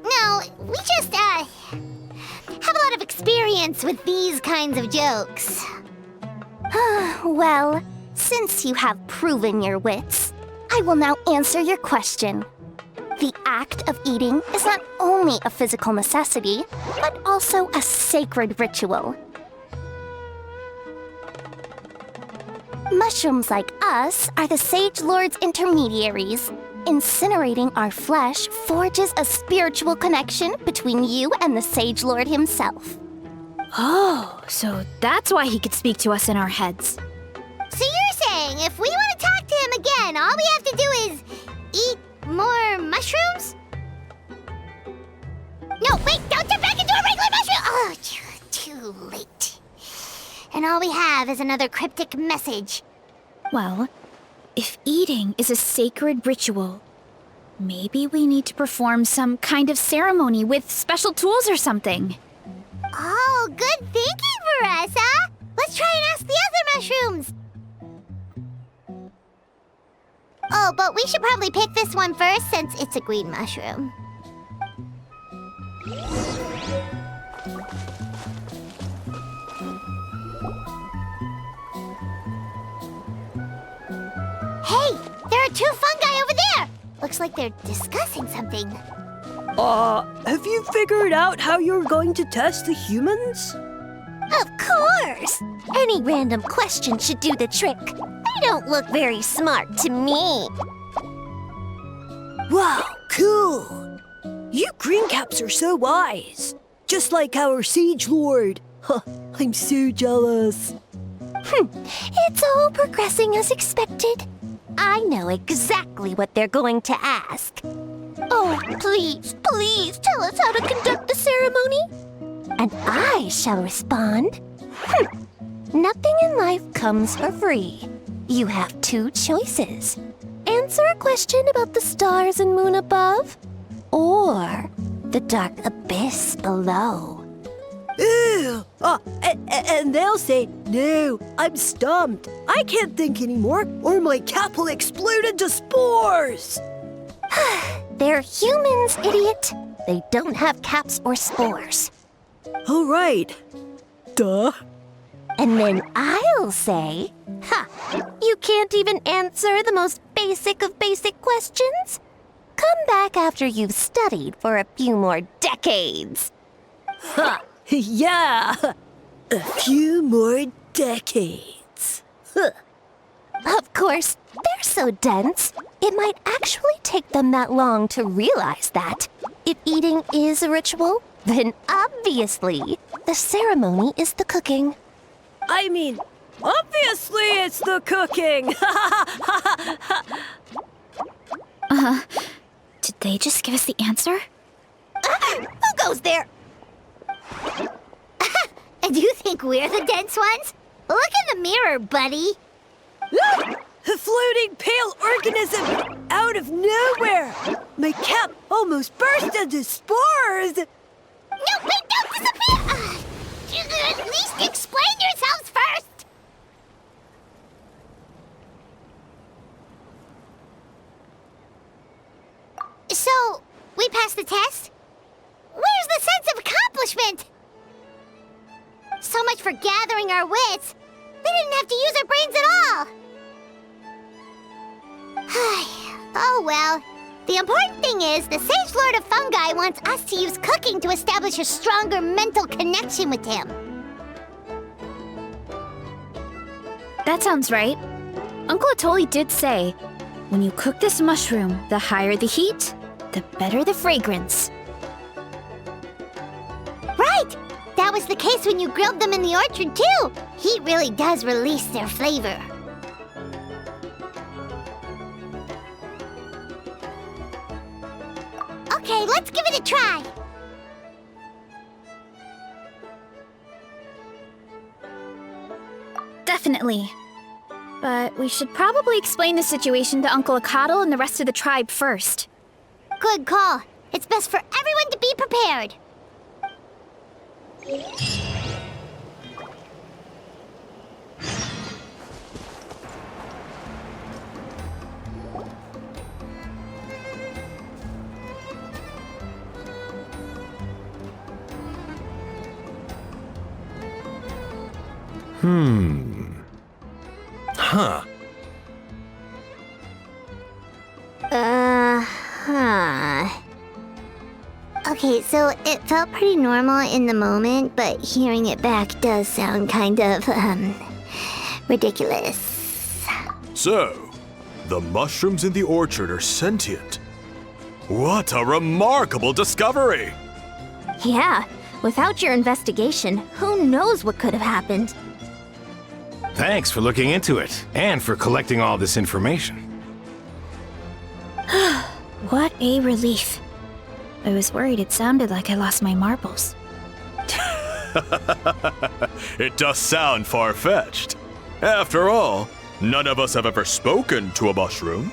No, we just, have a lot of experience with these kinds of jokes. Well, since you have proven your wits, I will now answer your question. The act of eating is not only a physical necessity, but also a sacred ritual. Mushrooms like us are the Sage Lord's intermediaries. Incinerating our flesh forges a spiritual connection between you and the Sage Lord himself. Oh, so that's why he could speak to us in our heads. So you're saying if we want to talk to him again, all we have to do is eat more mushrooms? No, wait, don't turn back into a regular mushroom! Oh, too late. And all we have is another cryptic message. Well, if eating is a sacred ritual, maybe we need to perform some kind of ceremony with special tools or something. Oh, good thinking, Varesa! Let's try and ask the other mushrooms! Oh, but we should probably pick this one first since it's a green mushroom. Hey, there are two fungi over there! Looks like they're discussing something. Have you figured out how you're going to test the humans? Of course! Any random question should do the trick. They don't look very smart to me. Wow, cool! You greencaps are so wise. Just like our Sage Lord. Huh, I'm so jealous. It's all progressing as expected. I know exactly what they're going to ask. Oh, please, please tell us how to conduct the ceremony. And I shall respond. Nothing in life comes for free. You have two choices. Answer a question about the stars and moon above, or the dark abyss below. Ew! And they'll say, no, I'm stumped. I can't think anymore, or my cap will explode into spores. They're humans, idiot. They don't have caps or spores. All right. Duh. And then I'll say, you can't even answer the most basic of basic questions? Come back after you've studied for a few more decades. Ha! Yeah! A few more decades. Of course, they're so dense, it might actually take them that long to realize that. If eating is a ritual, then obviously the ceremony is the cooking. I mean, obviously it's the cooking! Did they just give us the answer? goes there. And you think we're the dense ones? Look in the mirror, buddy. A floating pale organism out of nowhere! My cap almost burst into spores! No, wait, don't disappear! At least explain yourselves first! So, we passed the test? Where's the sense of accomplishment? So much for gathering our wits. We didn't have to use our brains at all. Oh well. The important thing is the Sage Lord of Fungi wants us to use cooking to establish a stronger mental connection with him. That sounds right. Uncle Atoli did say, when you cook this mushroom, the higher the heat, the better the fragrance. Right! That was the case when you grilled them in the orchard, too. Heat really does release their flavor. Okay, let's give it a try. Definitely. But we should probably explain the situation to Uncle Akatl and the rest of the tribe first. Good call. It's best for everyone to be prepared. Huh. Okay, so it felt pretty normal in the moment, but hearing it back does sound kind of, ridiculous. So, the mushrooms in the orchard are sentient. What a remarkable discovery! Yeah, without your investigation, who knows what could have happened? Thanks for looking into it, and for collecting all this information. What a relief. I was worried it sounded like I lost my marbles. It does sound far-fetched. After all, none of us have ever spoken to a mushroom.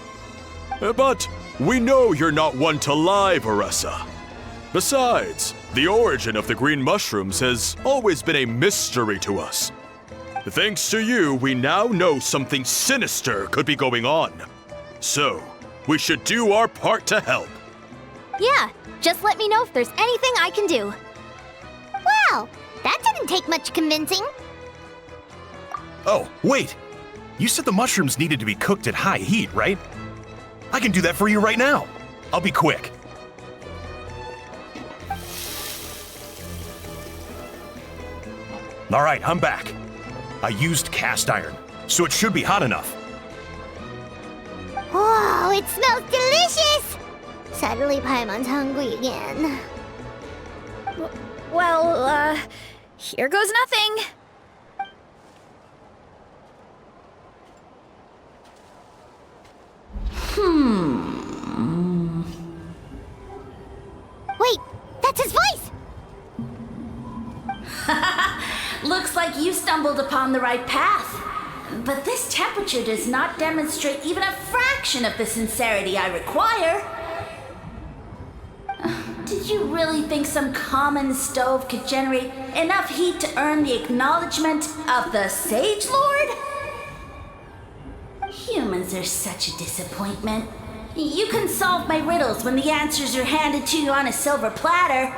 But we know you're not one to lie, Varesa. Besides, the origin of the green mushrooms has always been a mystery to us. Thanks to you, we now know something sinister could be going on. So, we should do our part to help. Yeah, just let me know if there's anything I can do. Wow, that didn't take much convincing. Oh, wait. You said the mushrooms needed to be cooked at high heat, right? I can do that for you right now. I'll be quick. All right, I'm back. I used cast iron, so it should be hot enough. Whoa, it smells delicious! Suddenly Paimon's hungry again. Well, here goes nothing. Wait, that's his voice! Looks like you stumbled upon the right path. But this temperature does not demonstrate even a fraction of the sincerity I require. Did you really think some common stove could generate enough heat to earn the acknowledgement of the Sage Lord? Humans are such a disappointment. You can solve my riddles when the answers are handed to you on a silver platter.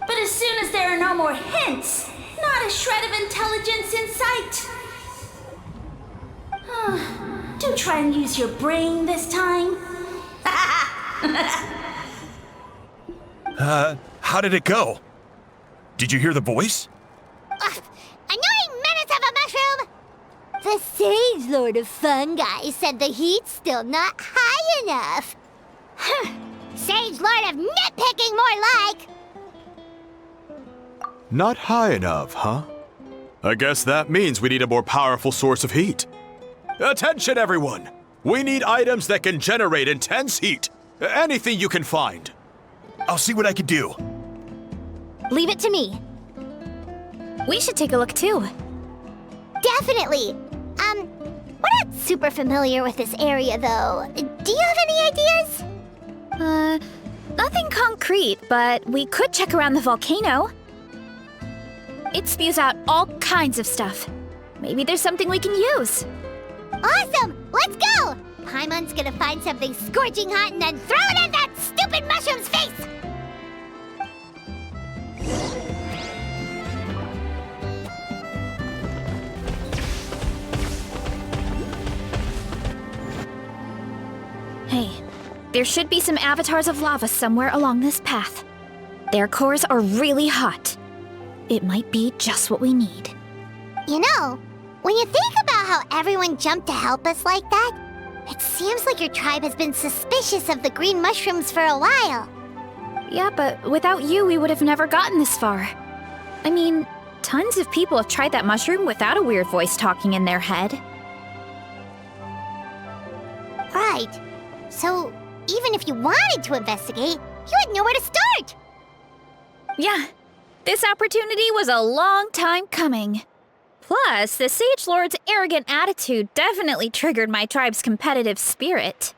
But as soon as there are no more hints, not a shred of intelligence in sight. Do try and use your brain this time. How did it go? Did you hear the voice? Annoying menace of a mushroom! The Sage Lord of Fungi said the heat's still not high enough. Sage Lord of Nitpicking, more like! Not high enough, huh? I guess that means we need a more powerful source of heat. Attention, everyone! We need items that can generate intense heat. Anything you can find. I'll see what I can do. Leave it to me. We should take a look too. Definitely. We're not super familiar with this area, though. Do you have any ideas? Nothing concrete, but we could check around the volcano. It spews out all kinds of stuff. Maybe there's something we can use. Awesome! Let's go! Paimon's gonna find something scorching hot and then throw it in that stupid mushroom's face! Hey, there should be some avatars of lava somewhere along this path. Their cores are really hot. It might be just what we need. You know, when you think about how everyone jumped to help us like that, it seems like your tribe has been suspicious of the green mushrooms for a while. Yeah, but without you, we would have never gotten this far. I mean, tons of people have tried that mushroom without a weird voice talking in their head. Right. So, even if you wanted to investigate, you had nowhere to start! Yeah, this opportunity was a long time coming. Plus, the Sage Lord's arrogant attitude definitely triggered my tribe's competitive spirit.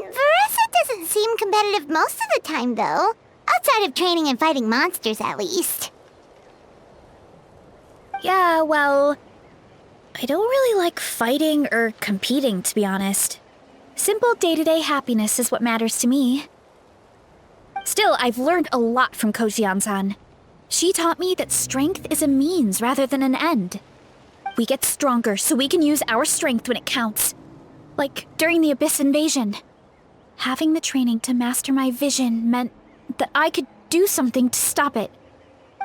Varesa doesn't seem competitive most of the time, though. Outside of training and fighting monsters, at least. Yeah, well, I don't really like fighting or competing, to be honest. Simple day-to-day happiness is what matters to me. Still, I've learned a lot from Kojian-san. She taught me that strength is a means rather than an end. We get stronger so we can use our strength when it counts. Like during the Abyss invasion. Having the training to master my vision meant that I could do something to stop it.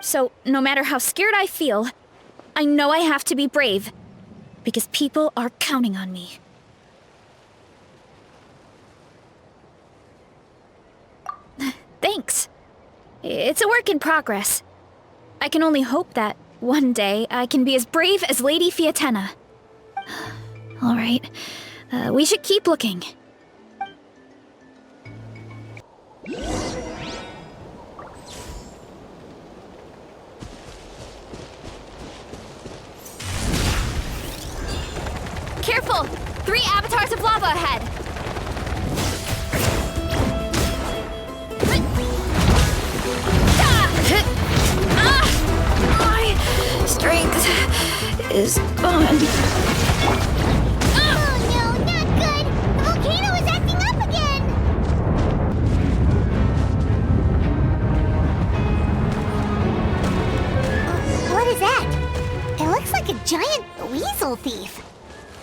So, no matter how scared I feel, I know I have to be brave. Because people are counting on me. Thanks. It's a work in progress. I can only hope that one day I can be as brave as Lady Fiatenna. All right, we should keep looking. Careful! 3 avatars of lava ahead! My strength is gone. Oh no, not good! The volcano is acting up again! What is that? It looks like a giant weasel thief.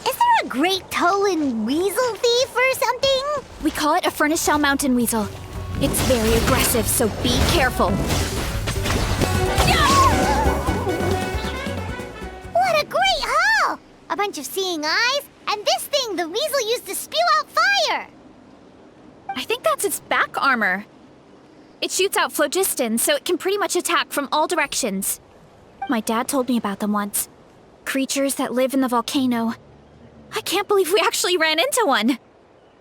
Is there a great Tolan weasel thief or something? We call it a Furnace Shell Mountain Weasel. It's very aggressive, so be careful. What a great haul! A bunch of seeing eyes, and this thing the weasel used to spew out fire! I think that's its back armor. It shoots out phlogiston, so it can pretty much attack from all directions. My dad told me about them once. Creatures that live in the volcano. I can't believe we actually ran into one!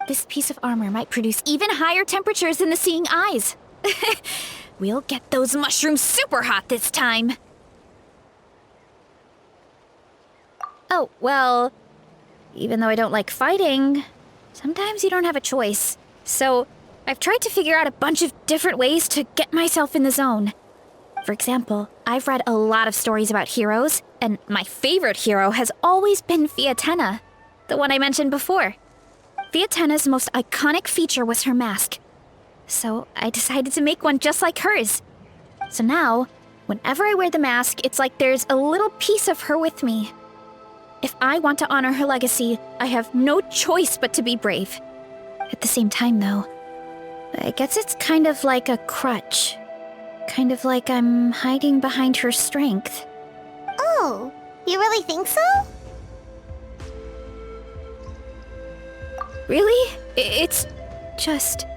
This piece of armor might produce even higher temperatures than the seeing eyes. We'll get those mushrooms super hot this time! Oh, well, even though I don't like fighting, sometimes you don't have a choice. So, I've tried to figure out a bunch of different ways to get myself in the zone. For example, I've read a lot of stories about heroes, and my favorite hero has always been Fiatenna, the one I mentioned before. Fiatenna's most iconic feature was her mask. So I decided to make one just like hers. So now, whenever I wear the mask, it's like there's a little piece of her with me. If I want to honor her legacy, I have no choice but to be brave. At the same time, though, I guess it's kind of like a crutch. Kind of like I'm hiding behind her strength. Oh, you really think so? Really? It's just...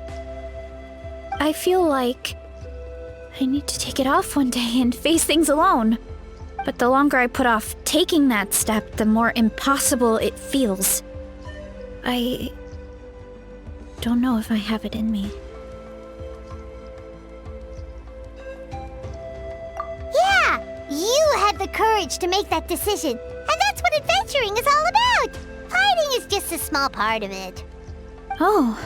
I feel like I need to take it off one day and face things alone. But the longer I put off taking that step, the more impossible it feels. I don't know if I have it in me. Yeah! You had the courage to make that decision. And that's what adventuring is all about! Fighting is just a small part of it. Oh.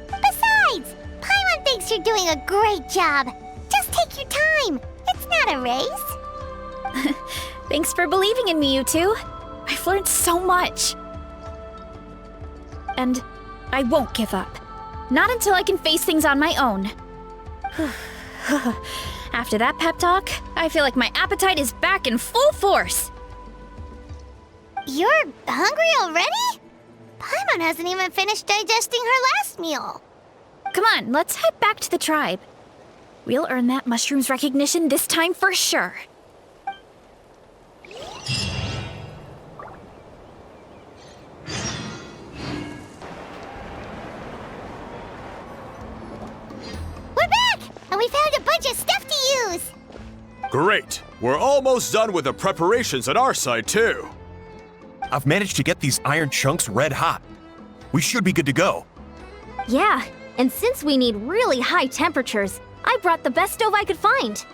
Besides, Paimon thinks you're doing a great job. Just take your time. It's not a race. Thanks for believing in me, you two. I've learned so much. And I won't give up. Not until I can face things on my own. After that pep talk, I feel like my appetite is back in full force. You're hungry already? Paimon hasn't even finished digesting her last meal. Come on, let's head back to the tribe. We'll earn that mushroom's recognition this time for sure. We're back! And we found a bunch of stuff to use! Great! We're almost done with the preparations on our side, too. I've managed to get these iron chunks red hot. We should be good to go. Yeah, and since we need really high temperatures, I brought the best stove I could find.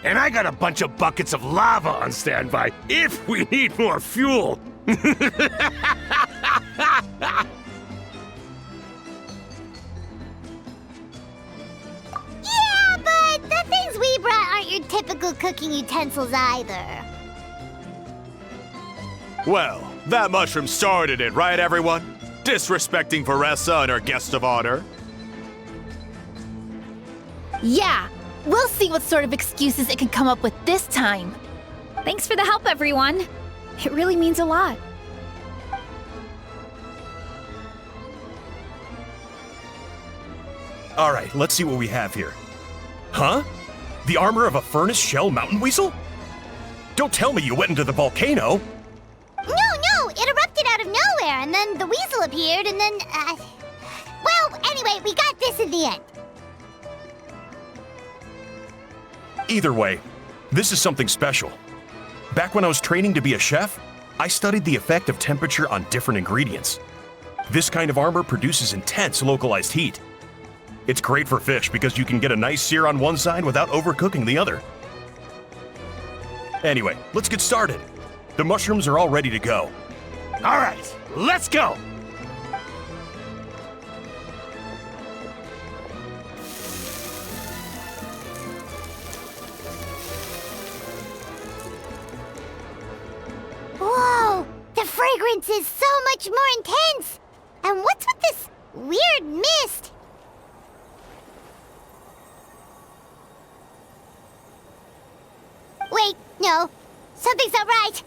And I got a bunch of buckets of lava on standby if we need more fuel. Yeah, but the things we brought aren't your typical cooking utensils either. Well, that mushroom started it, right, everyone? Disrespecting Varesa and her guest of honor. Yeah, we'll see what sort of excuses it can come up with this time. Thanks for the help, everyone. It really means a lot. All right, let's see what we have here. Huh? The armor of a furnace shell mountain weasel? Don't tell me you went into the volcano. No, it erupted out of nowhere, and then the weasel appeared, and then, well, anyway, we got this in the end. Either way, this is something special. Back when I was training to be a chef, I studied the effect of temperature on different ingredients. This kind of armor produces intense localized heat. It's great for fish because you can get a nice sear on one side without overcooking the other. Anyway, let's get started. The mushrooms are all ready to go. All right, let's go. Whoa, the fragrance is so much more intense. And what's with this weird mist? Wait, no, something's not right.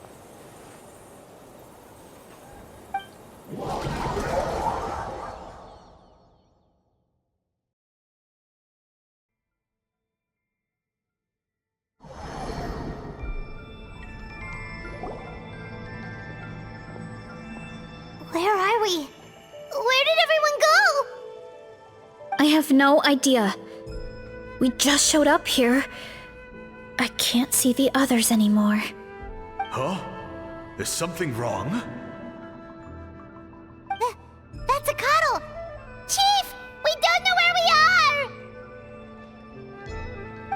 Where are we? Where did everyone go? I have no idea. We just showed up here. I can't see the others anymore. Huh? Is something wrong? That's a cuddle! Chief! We don't know where we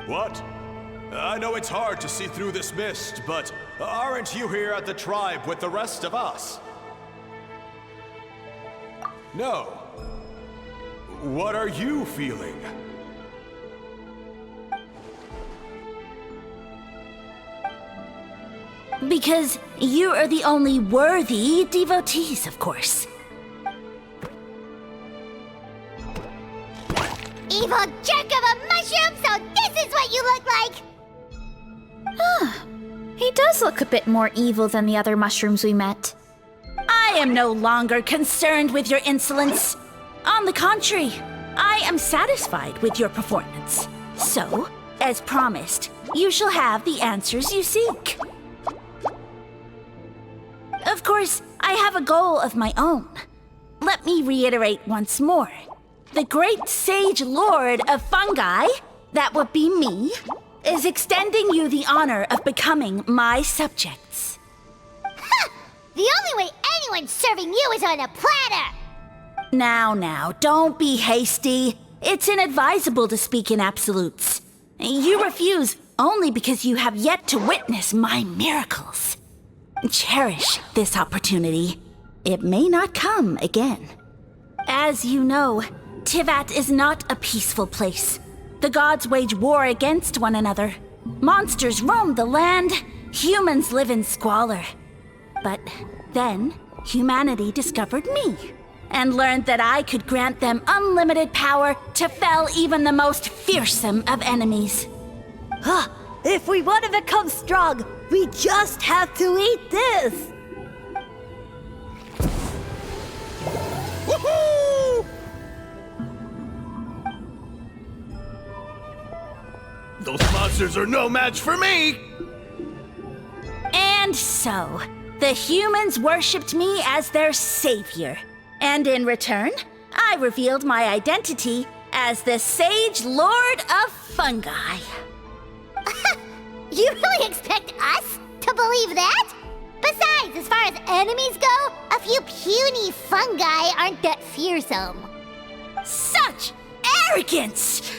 are! What? I know it's hard to see through this mist, but aren't you here at the tribe with the rest of us? No. What are you feeling? Because you are the only worthy devotees, of course. Evil jerk of a mushroom, so this is what you look like! He does look a bit more evil than the other mushrooms we met. I am no longer concerned with your insolence. On the contrary, I am satisfied with your performance. So, as promised, you shall have the answers you seek. Of course, I have a goal of my own. Let me reiterate once more. The great sage lord of fungi, that would be me, is extending you the honor of becoming my subjects. The only way anyone's serving you is on a platter! Now, don't be hasty. It's inadvisable to speak in absolutes. You refuse only because you have yet to witness my miracles. Cherish this opportunity. It may not come again. As you know, Tivat is not a peaceful place. The gods wage war against one another. Monsters roam the land. Humans live in squalor. But then, humanity discovered me and learned that I could grant them unlimited power to fell even the most fearsome of enemies. If we want to become strong, we just have to eat this! Woohoo! Those monsters are no match for me! And so, the humans worshipped me as their savior. And in return, I revealed my identity as the Sage Lord of Fungi. You really expect us to believe that? Besides, as far as enemies go, a few puny fungi aren't that fearsome. Such arrogance!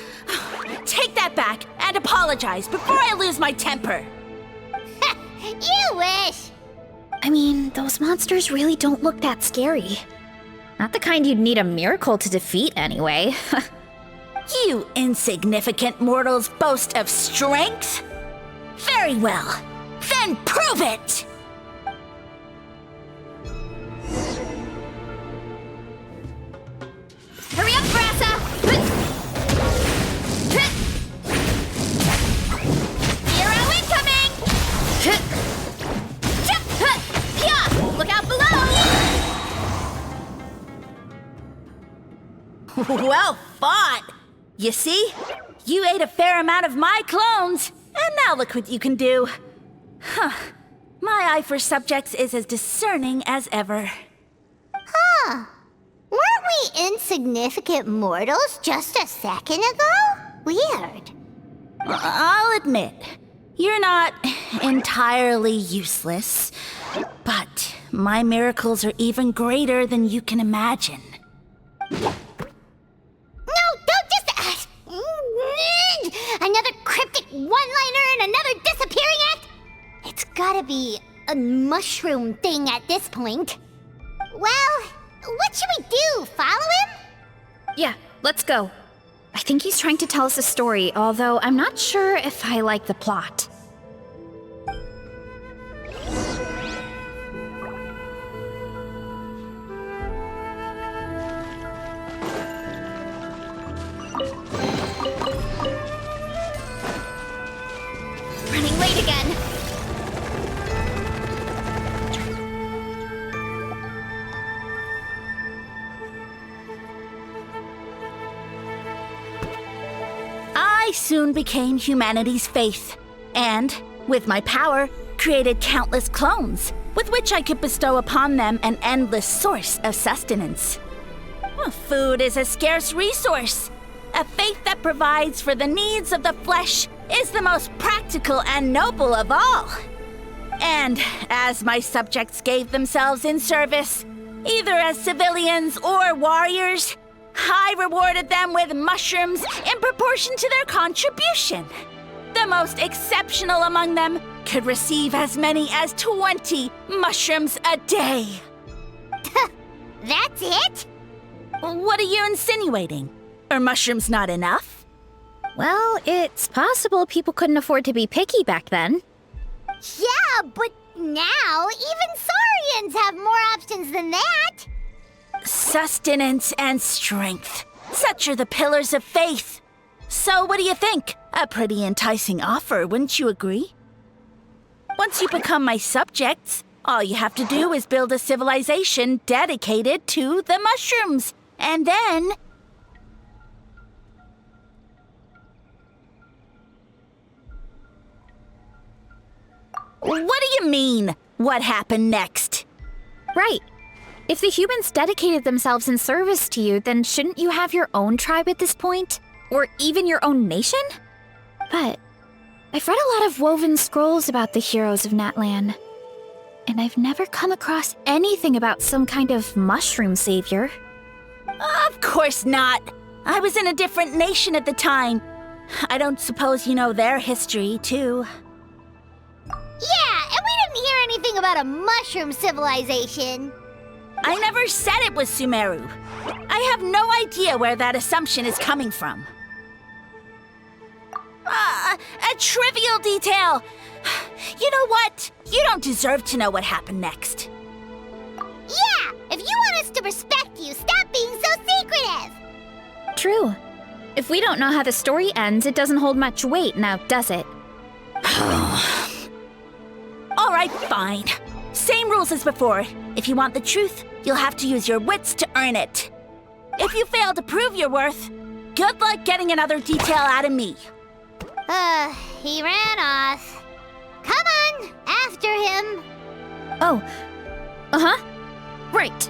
Take that back and apologize before I lose my temper. You wish! I mean, those monsters really don't look that scary. Not the kind you'd need a miracle to defeat, anyway. You insignificant mortals boast of strength? Very well. Then prove it! Hurry up, Varesa! Hero incoming! Look out below! Well fought! You see? You ate a fair amount of my clones, and now look what you can do. Huh. My eye for subjects is as discerning as ever. Huh. Weren't we insignificant mortals just a second ago? Weird. I'll admit, you're not entirely useless, but my miracles are even greater than you can imagine. No, don't just... another cryptic one-liner and another disappearing act? It's gotta be a mushroom thing at this point. Well, what should we do? Follow him? Yeah, let's go. I think he's trying to tell us a story, although I'm not sure if I like the plot. Running late again. I soon became humanity's faith, and, with my power, created countless clones, with which I could bestow upon them an endless source of sustenance. Food is a scarce resource. A faith that provides for the needs of the flesh is the most practical and noble of all. And as my subjects gave themselves in service, either as civilians or warriors, I rewarded them with mushrooms in proportion to their contribution. The most exceptional among them could receive as many as 20 mushrooms a day. That's it? What are you insinuating? Are mushrooms not enough? Well, it's possible people couldn't afford to be picky back then. Yeah, but now even Saurians have more options than that. Sustenance and strength. Such are the pillars of faith. So what do you think? A pretty enticing offer, wouldn't you agree? Once you become my subjects, all you have to do is build a civilization dedicated to the mushrooms. And then... What do you mean? What happened next? Right. If the humans dedicated themselves in service to you, then shouldn't you have your own tribe at this point? Or even your own nation? But I've read a lot of woven scrolls about the heroes of Natlan, and I've never come across anything about some kind of mushroom savior. Of course not. I was in a different nation at the time. I don't suppose you know their history, too. Yeah, and we didn't hear anything about a mushroom civilization. I never said it was Sumeru. I have no idea where that assumption is coming from. A trivial detail. You know what? You don't deserve to know what happened next. Yeah, if you want us to respect you, stop being so secretive. True. If we don't know how the story ends, it doesn't hold much weight now, does it? All right, fine. Same rules as before. If you want the truth, you'll have to use your wits to earn it. If you fail to prove your worth, good luck getting another detail out of me. He ran off. Come on, after him. Oh. Uh-huh. Right.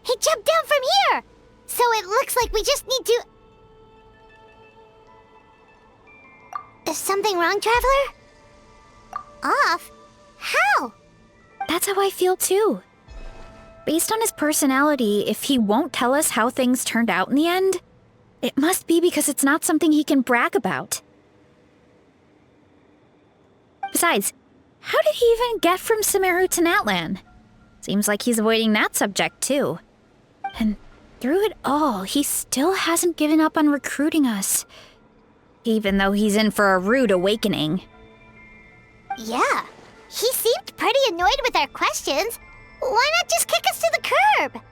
He jumped down from here! So it looks like we just need to... Is something wrong, Traveler? Off? How? That's how I feel too. Based on his personality, if he won't tell us how things turned out in the end, it must be because it's not something he can brag about. Besides, how did he even get from Sumeru to Natlan? Seems like he's avoiding that subject too. And through it all, he still hasn't given up on recruiting us. Even though he's in for a rude awakening. Yeah, he seemed pretty annoyed with our questions. Why not just kick us to the curb?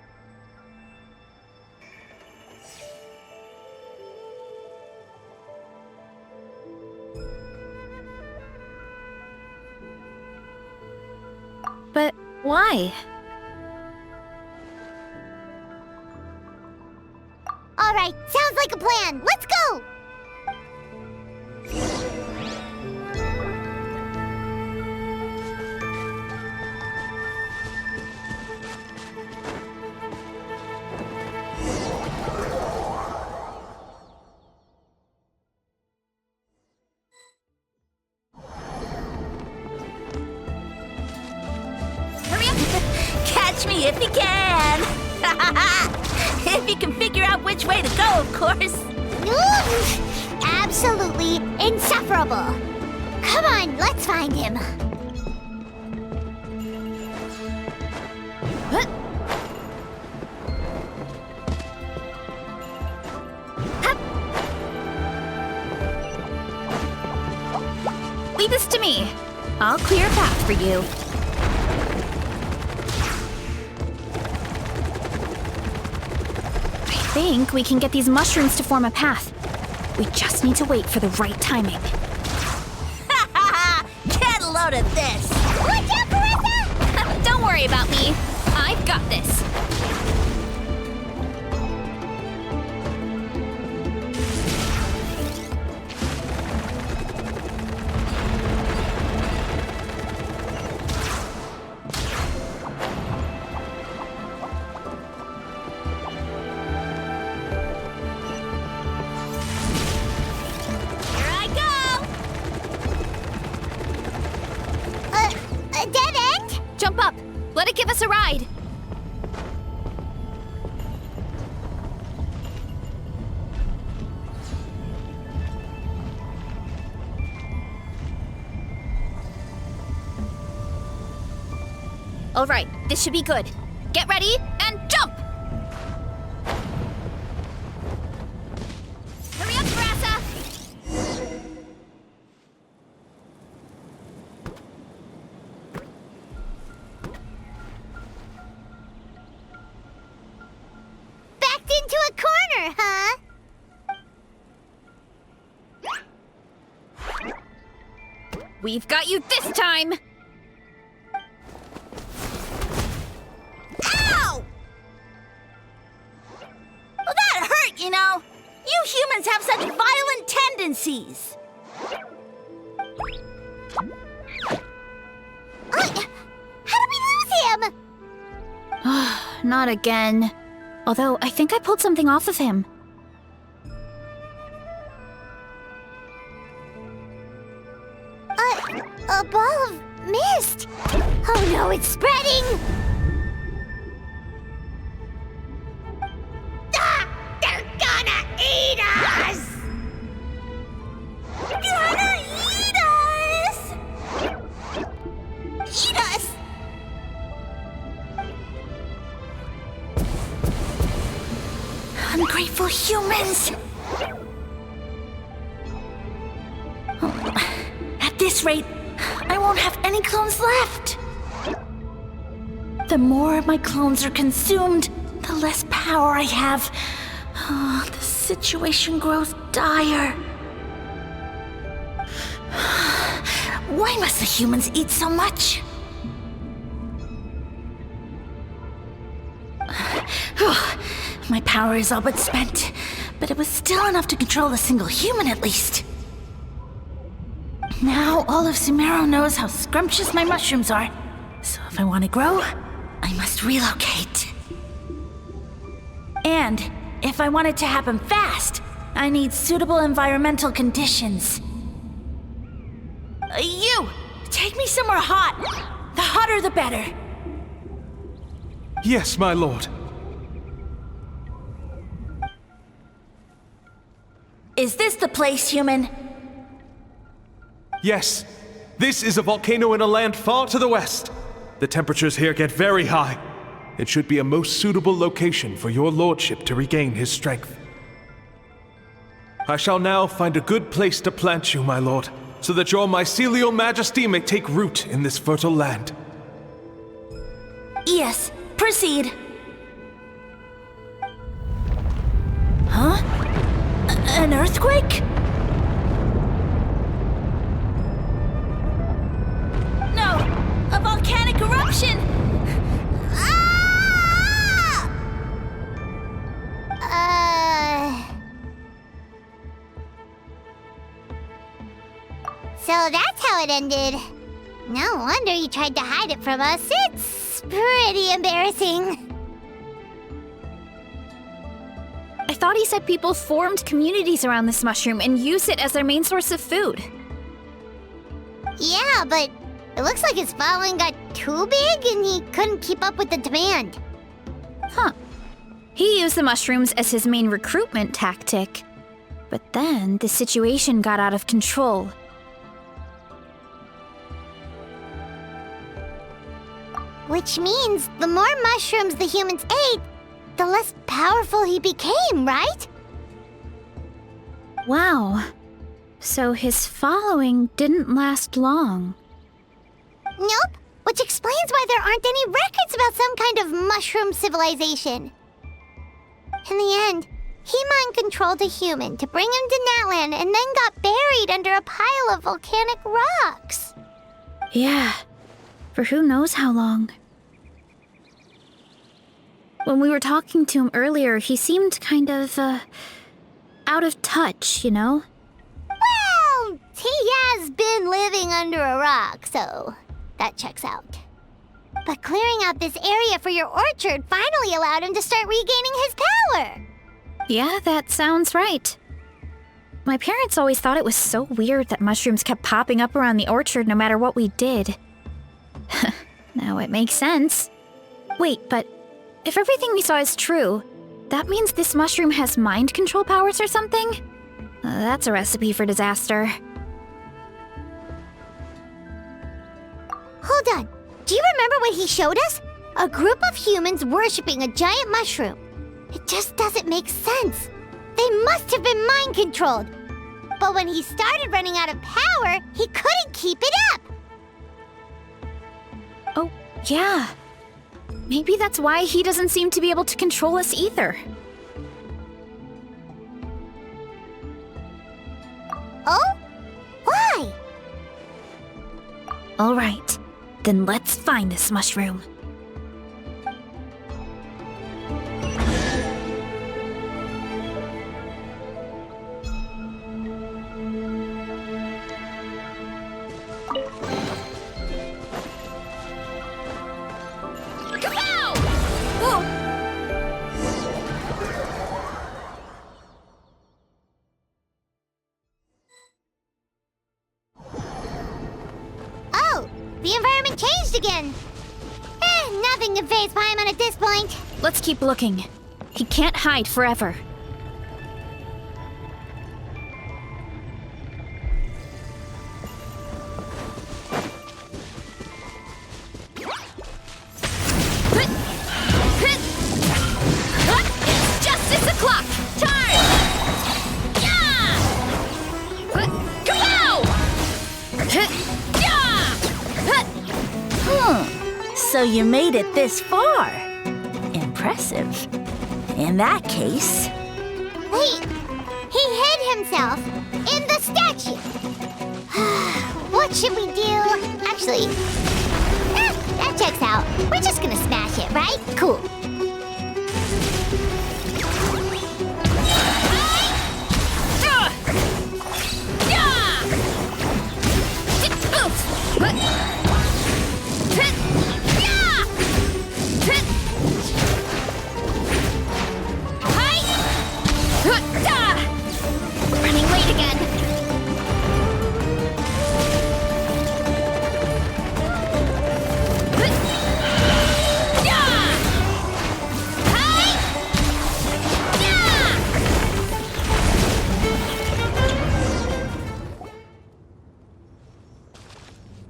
But why? All right, sounds like a plan. Let's go! Hurry up! Catch me if you can! If you can figure out which way to go, of course. Absolutely insufferable. Come on, let's find him. Huh? Hup. Leave this to me. I'll clear a path for you. I think we can get these mushrooms to form a path. We just need to wait for the right timing. Get a load of this! Watch out, Varesa! Don't worry about me. I've got this. Here I go! A dead end? Jump up. Let it give us a ride. All right, this should be good. Get ready and jump! Hurry up, Varesa! Backed into a corner, huh? We've got you this time! Ow! Well, that hurt, you know. You humans have such violent tendencies. How do we not again. Although, I think I pulled something off of him. A ball of mist! Oh no, it's spreading! Ah! They're gonna eat us! Gonna eat us! Eat us! Ungrateful humans! At this rate, I won't have any clones left. The more my clones are consumed, the less power I have. Oh, the situation grows dire. Why must the humans eat so much? My power is all but spent, but it was still enough to control a single human at least. Now all of Sumeru knows how scrumptious my mushrooms are, so if I want to grow, I must relocate. And if I want it to happen fast, I need suitable environmental conditions. You! Take me somewhere hot! The hotter the better! Yes, my lord. Is this the place, human? Yes. This is a volcano in a land far to the west. The temperatures here get very high. It should be a most suitable location for your lordship to regain his strength. I shall now find a good place to plant you, my lord, so that your mycelial majesty may take root in this fertile land. Yes, proceed. Huh? An earthquake? No! A volcanic eruption! Ah! So that's how it ended. No wonder you tried to hide it from us. It's pretty embarrassing. I thought he said people formed communities around this mushroom and used it as their main source of food. Yeah, but it looks like his following got too big and he couldn't keep up with the demand. Huh. He used the mushrooms as his main recruitment tactic. But then the situation got out of control. Which means the more mushrooms the humans ate, the less powerful he became, right? Wow. So his following didn't last long. Nope, which explains why there aren't any records about some kind of mushroom civilization. In the end, he mind-controlled a human to bring him to Natlan and then got buried under a pile of volcanic rocks. Yeah, for who knows how long. When we were talking to him earlier, he seemed kind of, out of touch, you know? Well, he has been living under a rock, so that checks out. But clearing out this area for your orchard finally allowed him to start regaining his power. Yeah, that sounds right. My parents always thought it was so weird that mushrooms kept popping up around the orchard no matter what we did. Now it makes sense. Wait, but if everything we saw is true, that means this mushroom has mind control powers or something? That's a recipe for disaster. Hold on. Do you remember what he showed us? A group of humans worshipping a giant mushroom. It just doesn't make sense. They must have been mind-controlled. But when he started running out of power, he couldn't keep it up. Oh, yeah. Maybe that's why he doesn't seem to be able to control us either. Oh? Why? All right, then let's find this mushroom. Whoa! The environment changed again. Nothing can faze Paimon at this point. Let's keep looking. He can't hide forever. It's justice o'clock! Time! Yeah! Hmm. So you made it this far. Impressive. In that case... He hid himself in the statue. What should we do? Actually, that checks out. We're just gonna smash it, right? Cool. Running late again.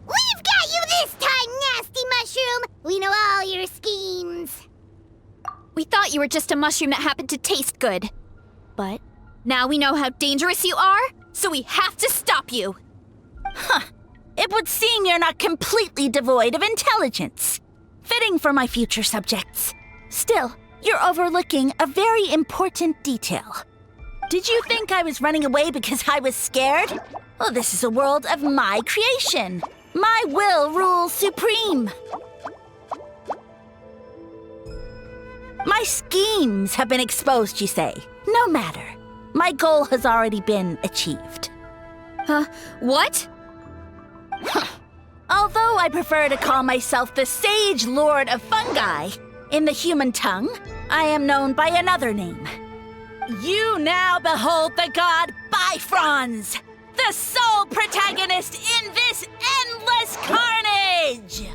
We've got you this time, nasty mushroom! We know all your schemes. We thought you were just a mushroom that happened to taste good. But now we know how dangerous you are, so we have to stop you. It would seem you're not completely devoid of intelligence. Fitting for my future subjects. Still, you're overlooking a very important detail. Did you think I was running away because I was scared? Well, this is a world of my creation. My will rules supreme. My schemes have been exposed, you say. No matter. My goal has already been achieved. What? Although I prefer to call myself the Sage Lord of Fungi, in the human tongue, I am known by another name. You now behold the god Bifrons, the sole protagonist in this endless carnage!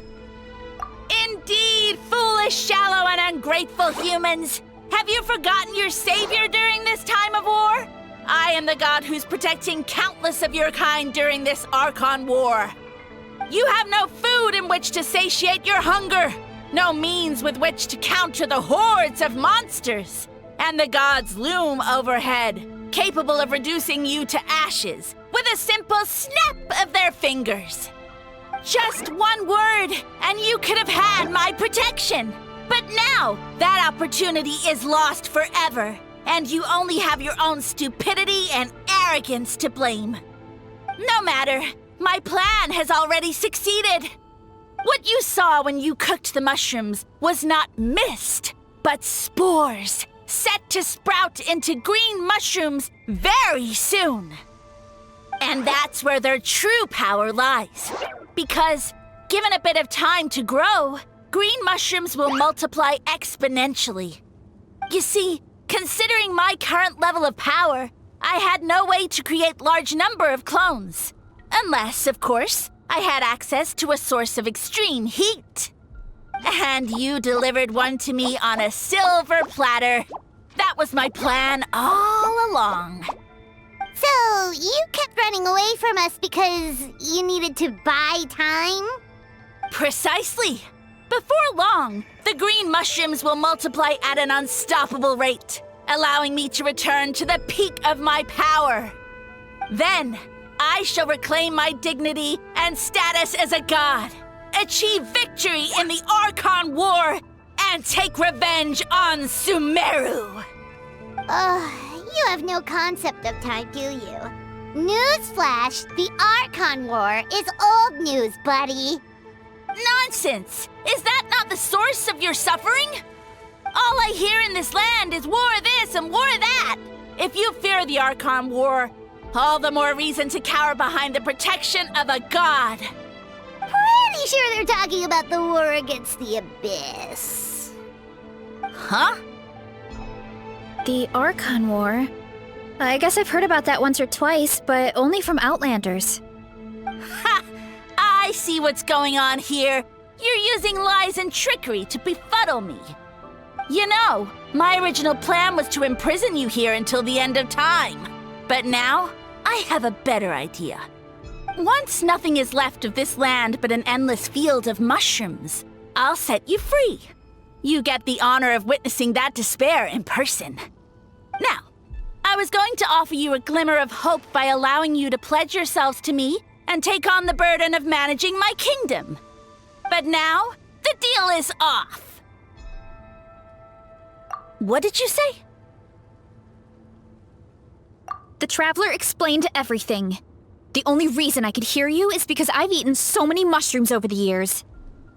Indeed, foolish, shallow, and ungrateful humans! Have you forgotten your savior during this time of war? I am the god who's protecting countless of your kind during this Archon War. You have no food in which to satiate your hunger, no means with which to counter the hordes of monsters, and the gods loom overhead, capable of reducing you to ashes with a simple snap of their fingers. Just one word, and you could have had my protection. But now, that opportunity is lost forever, and you only have your own stupidity and arrogance to blame. No matter, my plan has already succeeded. What you saw when you cooked the mushrooms was not mist, but spores, set to sprout into green mushrooms very soon. And that's where their true power lies. Because, given a bit of time to grow, green mushrooms will multiply exponentially. You see, considering my current level of power, I had no way to create large number of clones. Unless, of course, I had access to a source of extreme heat. And you delivered one to me on a silver platter. That was my plan all along. So, you kept running away from us because you needed to buy time? Precisely. Before long, the green mushrooms will multiply at an unstoppable rate, allowing me to return to the peak of my power. Then, I shall reclaim my dignity and status as a god, achieve victory in the Archon War, and take revenge on Sumeru. You have no concept of time, do you? Newsflash, the Archon War is old news, buddy. Nonsense! Is that not the source of your suffering? All I hear in this land is war this and war that. If you fear the Archon War, all the more reason to cower behind the protection of a god. Pretty sure they're talking about the war against the Abyss. Huh? The Archon War? I guess I've heard about that once or twice, but only from Outlanders. Ha! I I see what's going on here. You're using lies and trickery to befuddle me. You know, my original plan was to imprison you here until the end of time. But now, I have a better idea. Once nothing is left of this land but an endless field of mushrooms, I'll set you free. You get the honor of witnessing that despair in person. Now, I was going to offer you a glimmer of hope by allowing you to pledge yourselves to me and take on the burden of managing my kingdom. But now, the deal is off. What did you say? The Traveler explained everything. The only reason I could hear you is because I've eaten so many mushrooms over the years.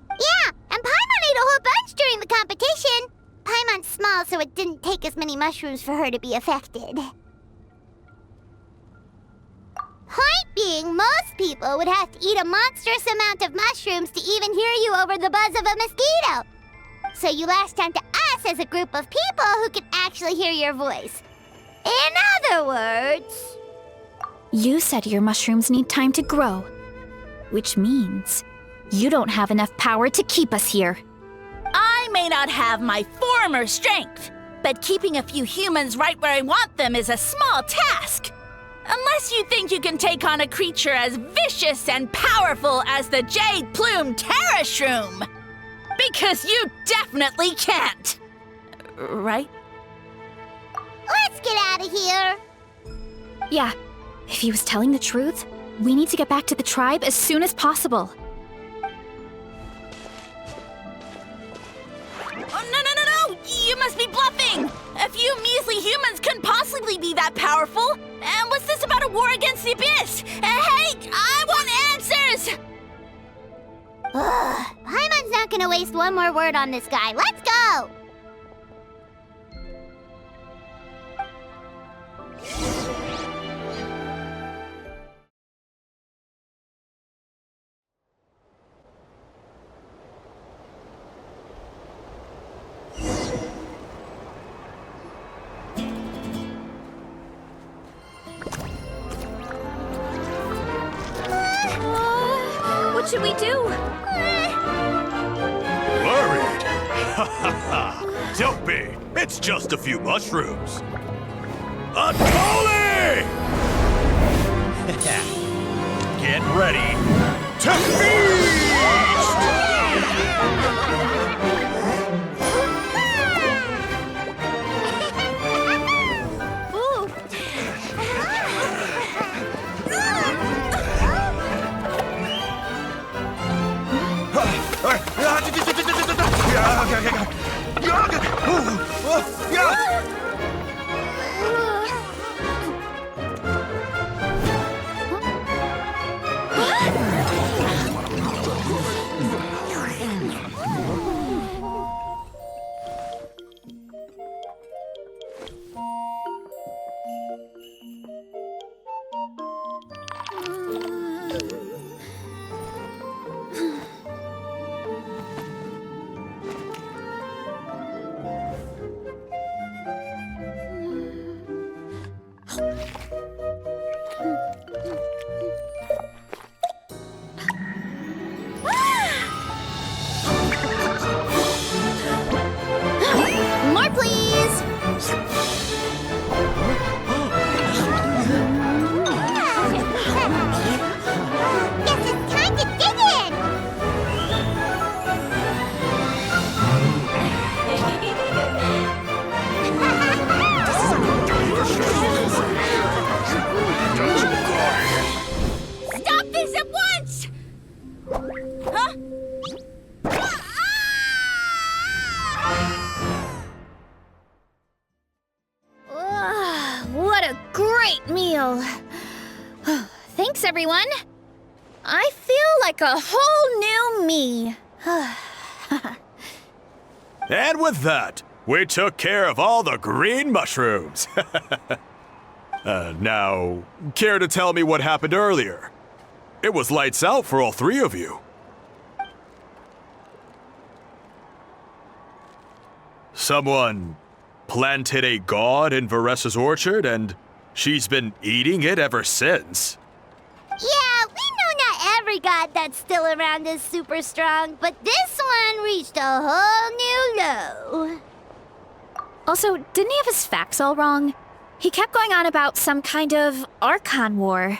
Yeah, and Paimon ate a whole bunch during the competition. Paimon's small, so it didn't take as many mushrooms for her to be affected. Point being, most people would have to eat a monstrous amount of mushrooms to even hear you over the buzz of a mosquito. So you latched onto us as a group of people who can actually hear your voice. In other words... You said your mushrooms need time to grow, which means you don't have enough power to keep us here. I may not have my former strength, but keeping a few humans right where I want them is a small task. Unless you think you can take on a creature as vicious and powerful as the Jade-Plume Terrashroom. Because you definitely can't. Right? Let's get out of here! Yeah, if he was telling the truth, we need to get back to the tribe as soon as possible. Oh, no! You must be bluffing! A few measly humans couldn't possibly be that powerful! And what's this about a war against the Abyss? Hey, I want answers! Paimon's not gonna waste one more word on this guy. Let's go! What should we do? Worried? Ha ha ha! Don't be! It's just a few mushrooms! Unholy! Get ready to feast! More, please! Guess it's time to dig in! Stop this at once! Huh? What a great meal! Thanks, everyone. I feel like a whole new me. And with that, we took care of all the green mushrooms. Now, care to tell me what happened earlier? It was lights out for all three of you. Someone planted a god in Varesa's orchard, and she's been eating it ever since. Yeah, we know not every god that's still around is super strong, but this one reached a whole new low. Also, didn't he have his facts all wrong? He kept going on about some kind of Archon War.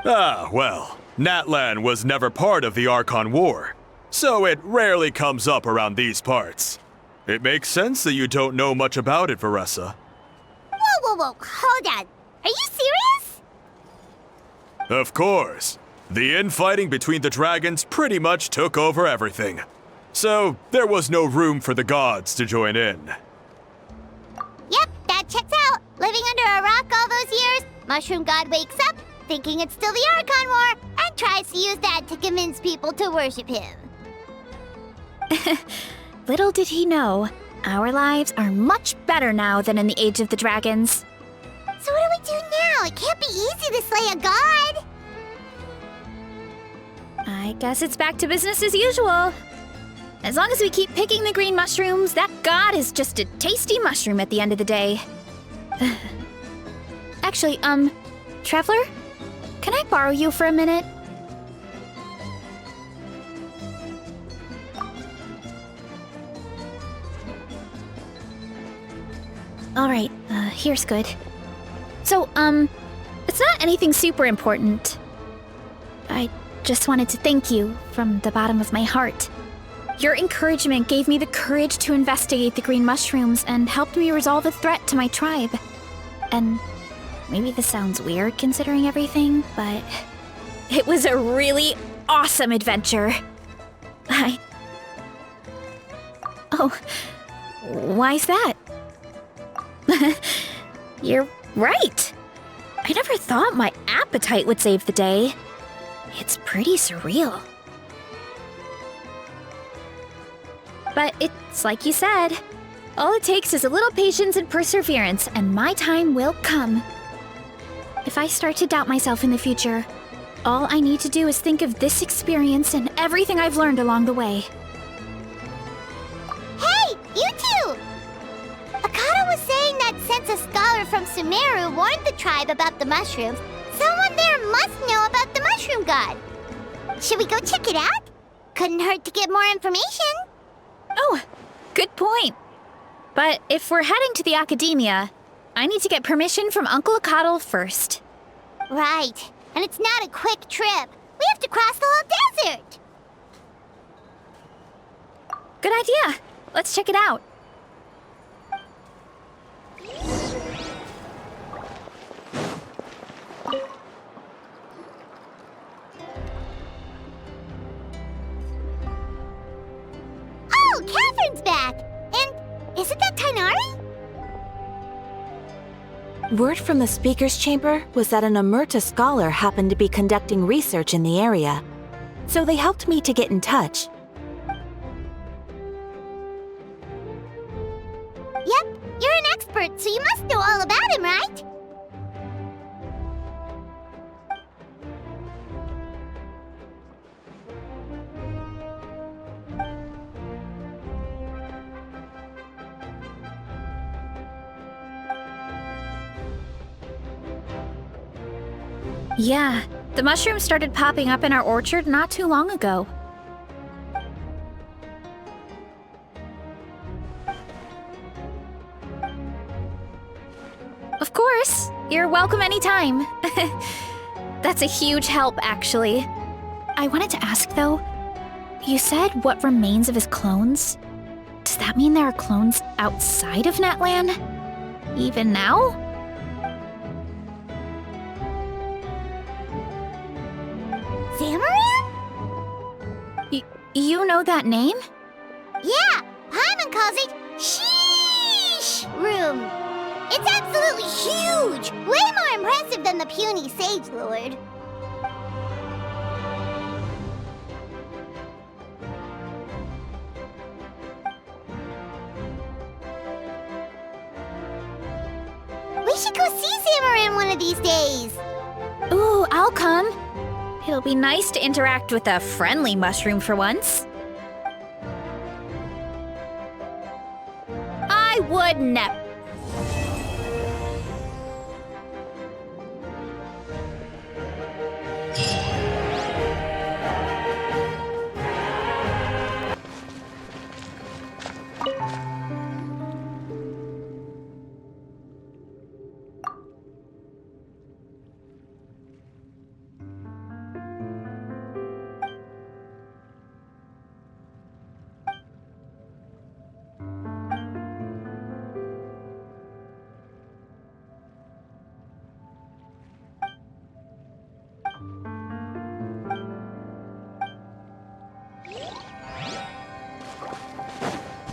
Ah, well, Natlan was never part of the Archon War, so it rarely comes up around these parts. It makes sense that you don't know much about it, Varesa. Whoa, hold on. Are you serious? Of course. The infighting between the dragons pretty much took over everything. So, there was no room for the gods to join in. Yep, that checks out. Living under a rock all those years, Mushroom God wakes up, thinking it's still the Archon War, and tries to use that to convince people to worship him. Little did he know, our lives are much better now than in the Age of the Dragons. So what do we do now? It can't be easy to slay a god. I guess it's back to business as usual. As long as we keep picking the green mushrooms, that god is just a tasty mushroom at the end of the day. Actually, Traveler? Can I borrow you for a minute? Alright, here's good. So, it's not anything super important. I just wanted to thank you from the bottom of my heart. Your encouragement gave me the courage to investigate the green mushrooms and helped me resolve a threat to my tribe. And maybe this sounds weird considering everything, but it was a really awesome adventure. Oh, why's that? You're right. I never thought my appetite would save the day. It's pretty surreal. But it's like you said. All it takes is a little patience and perseverance, and my time will come. If I start to doubt myself in the future, all I need to do is think of this experience and everything I've learned along the way. Hey, you two! Akata was saying that since a scholar from Sumeru warned the tribe about the mushrooms, someone there must know about the mushroom god. Should we go check it out? Couldn't hurt to get more information. Oh, good point. But if we're heading to the academia, I need to get permission from Uncle Akatl first. Right, and it's not a quick trip. We have to cross the whole desert. Good idea. Let's check it out. Oh, Catherine's back! And isn't that Tainari? Word from the speaker's chamber was that an Amurta scholar happened to be conducting research in the area. So they helped me to get in touch. Yep, you're an expert, so you must know all about him, right? Yeah, the mushrooms started popping up in our orchard not too long ago. Of course, you're welcome anytime. That's a huge help, actually. I wanted to ask, though, you said what remains of his clones? Does that mean there are clones outside of Natlan? Even now? Zamarin? You know that name? Yeah, Paimon calls it Sheesh Room. It's absolutely huge! Way more impressive than the puny Sage Lord. We should go see Zamarin one of these days. Ooh, I'll come. It'll be nice to interact with a friendly mushroom for once. I would never.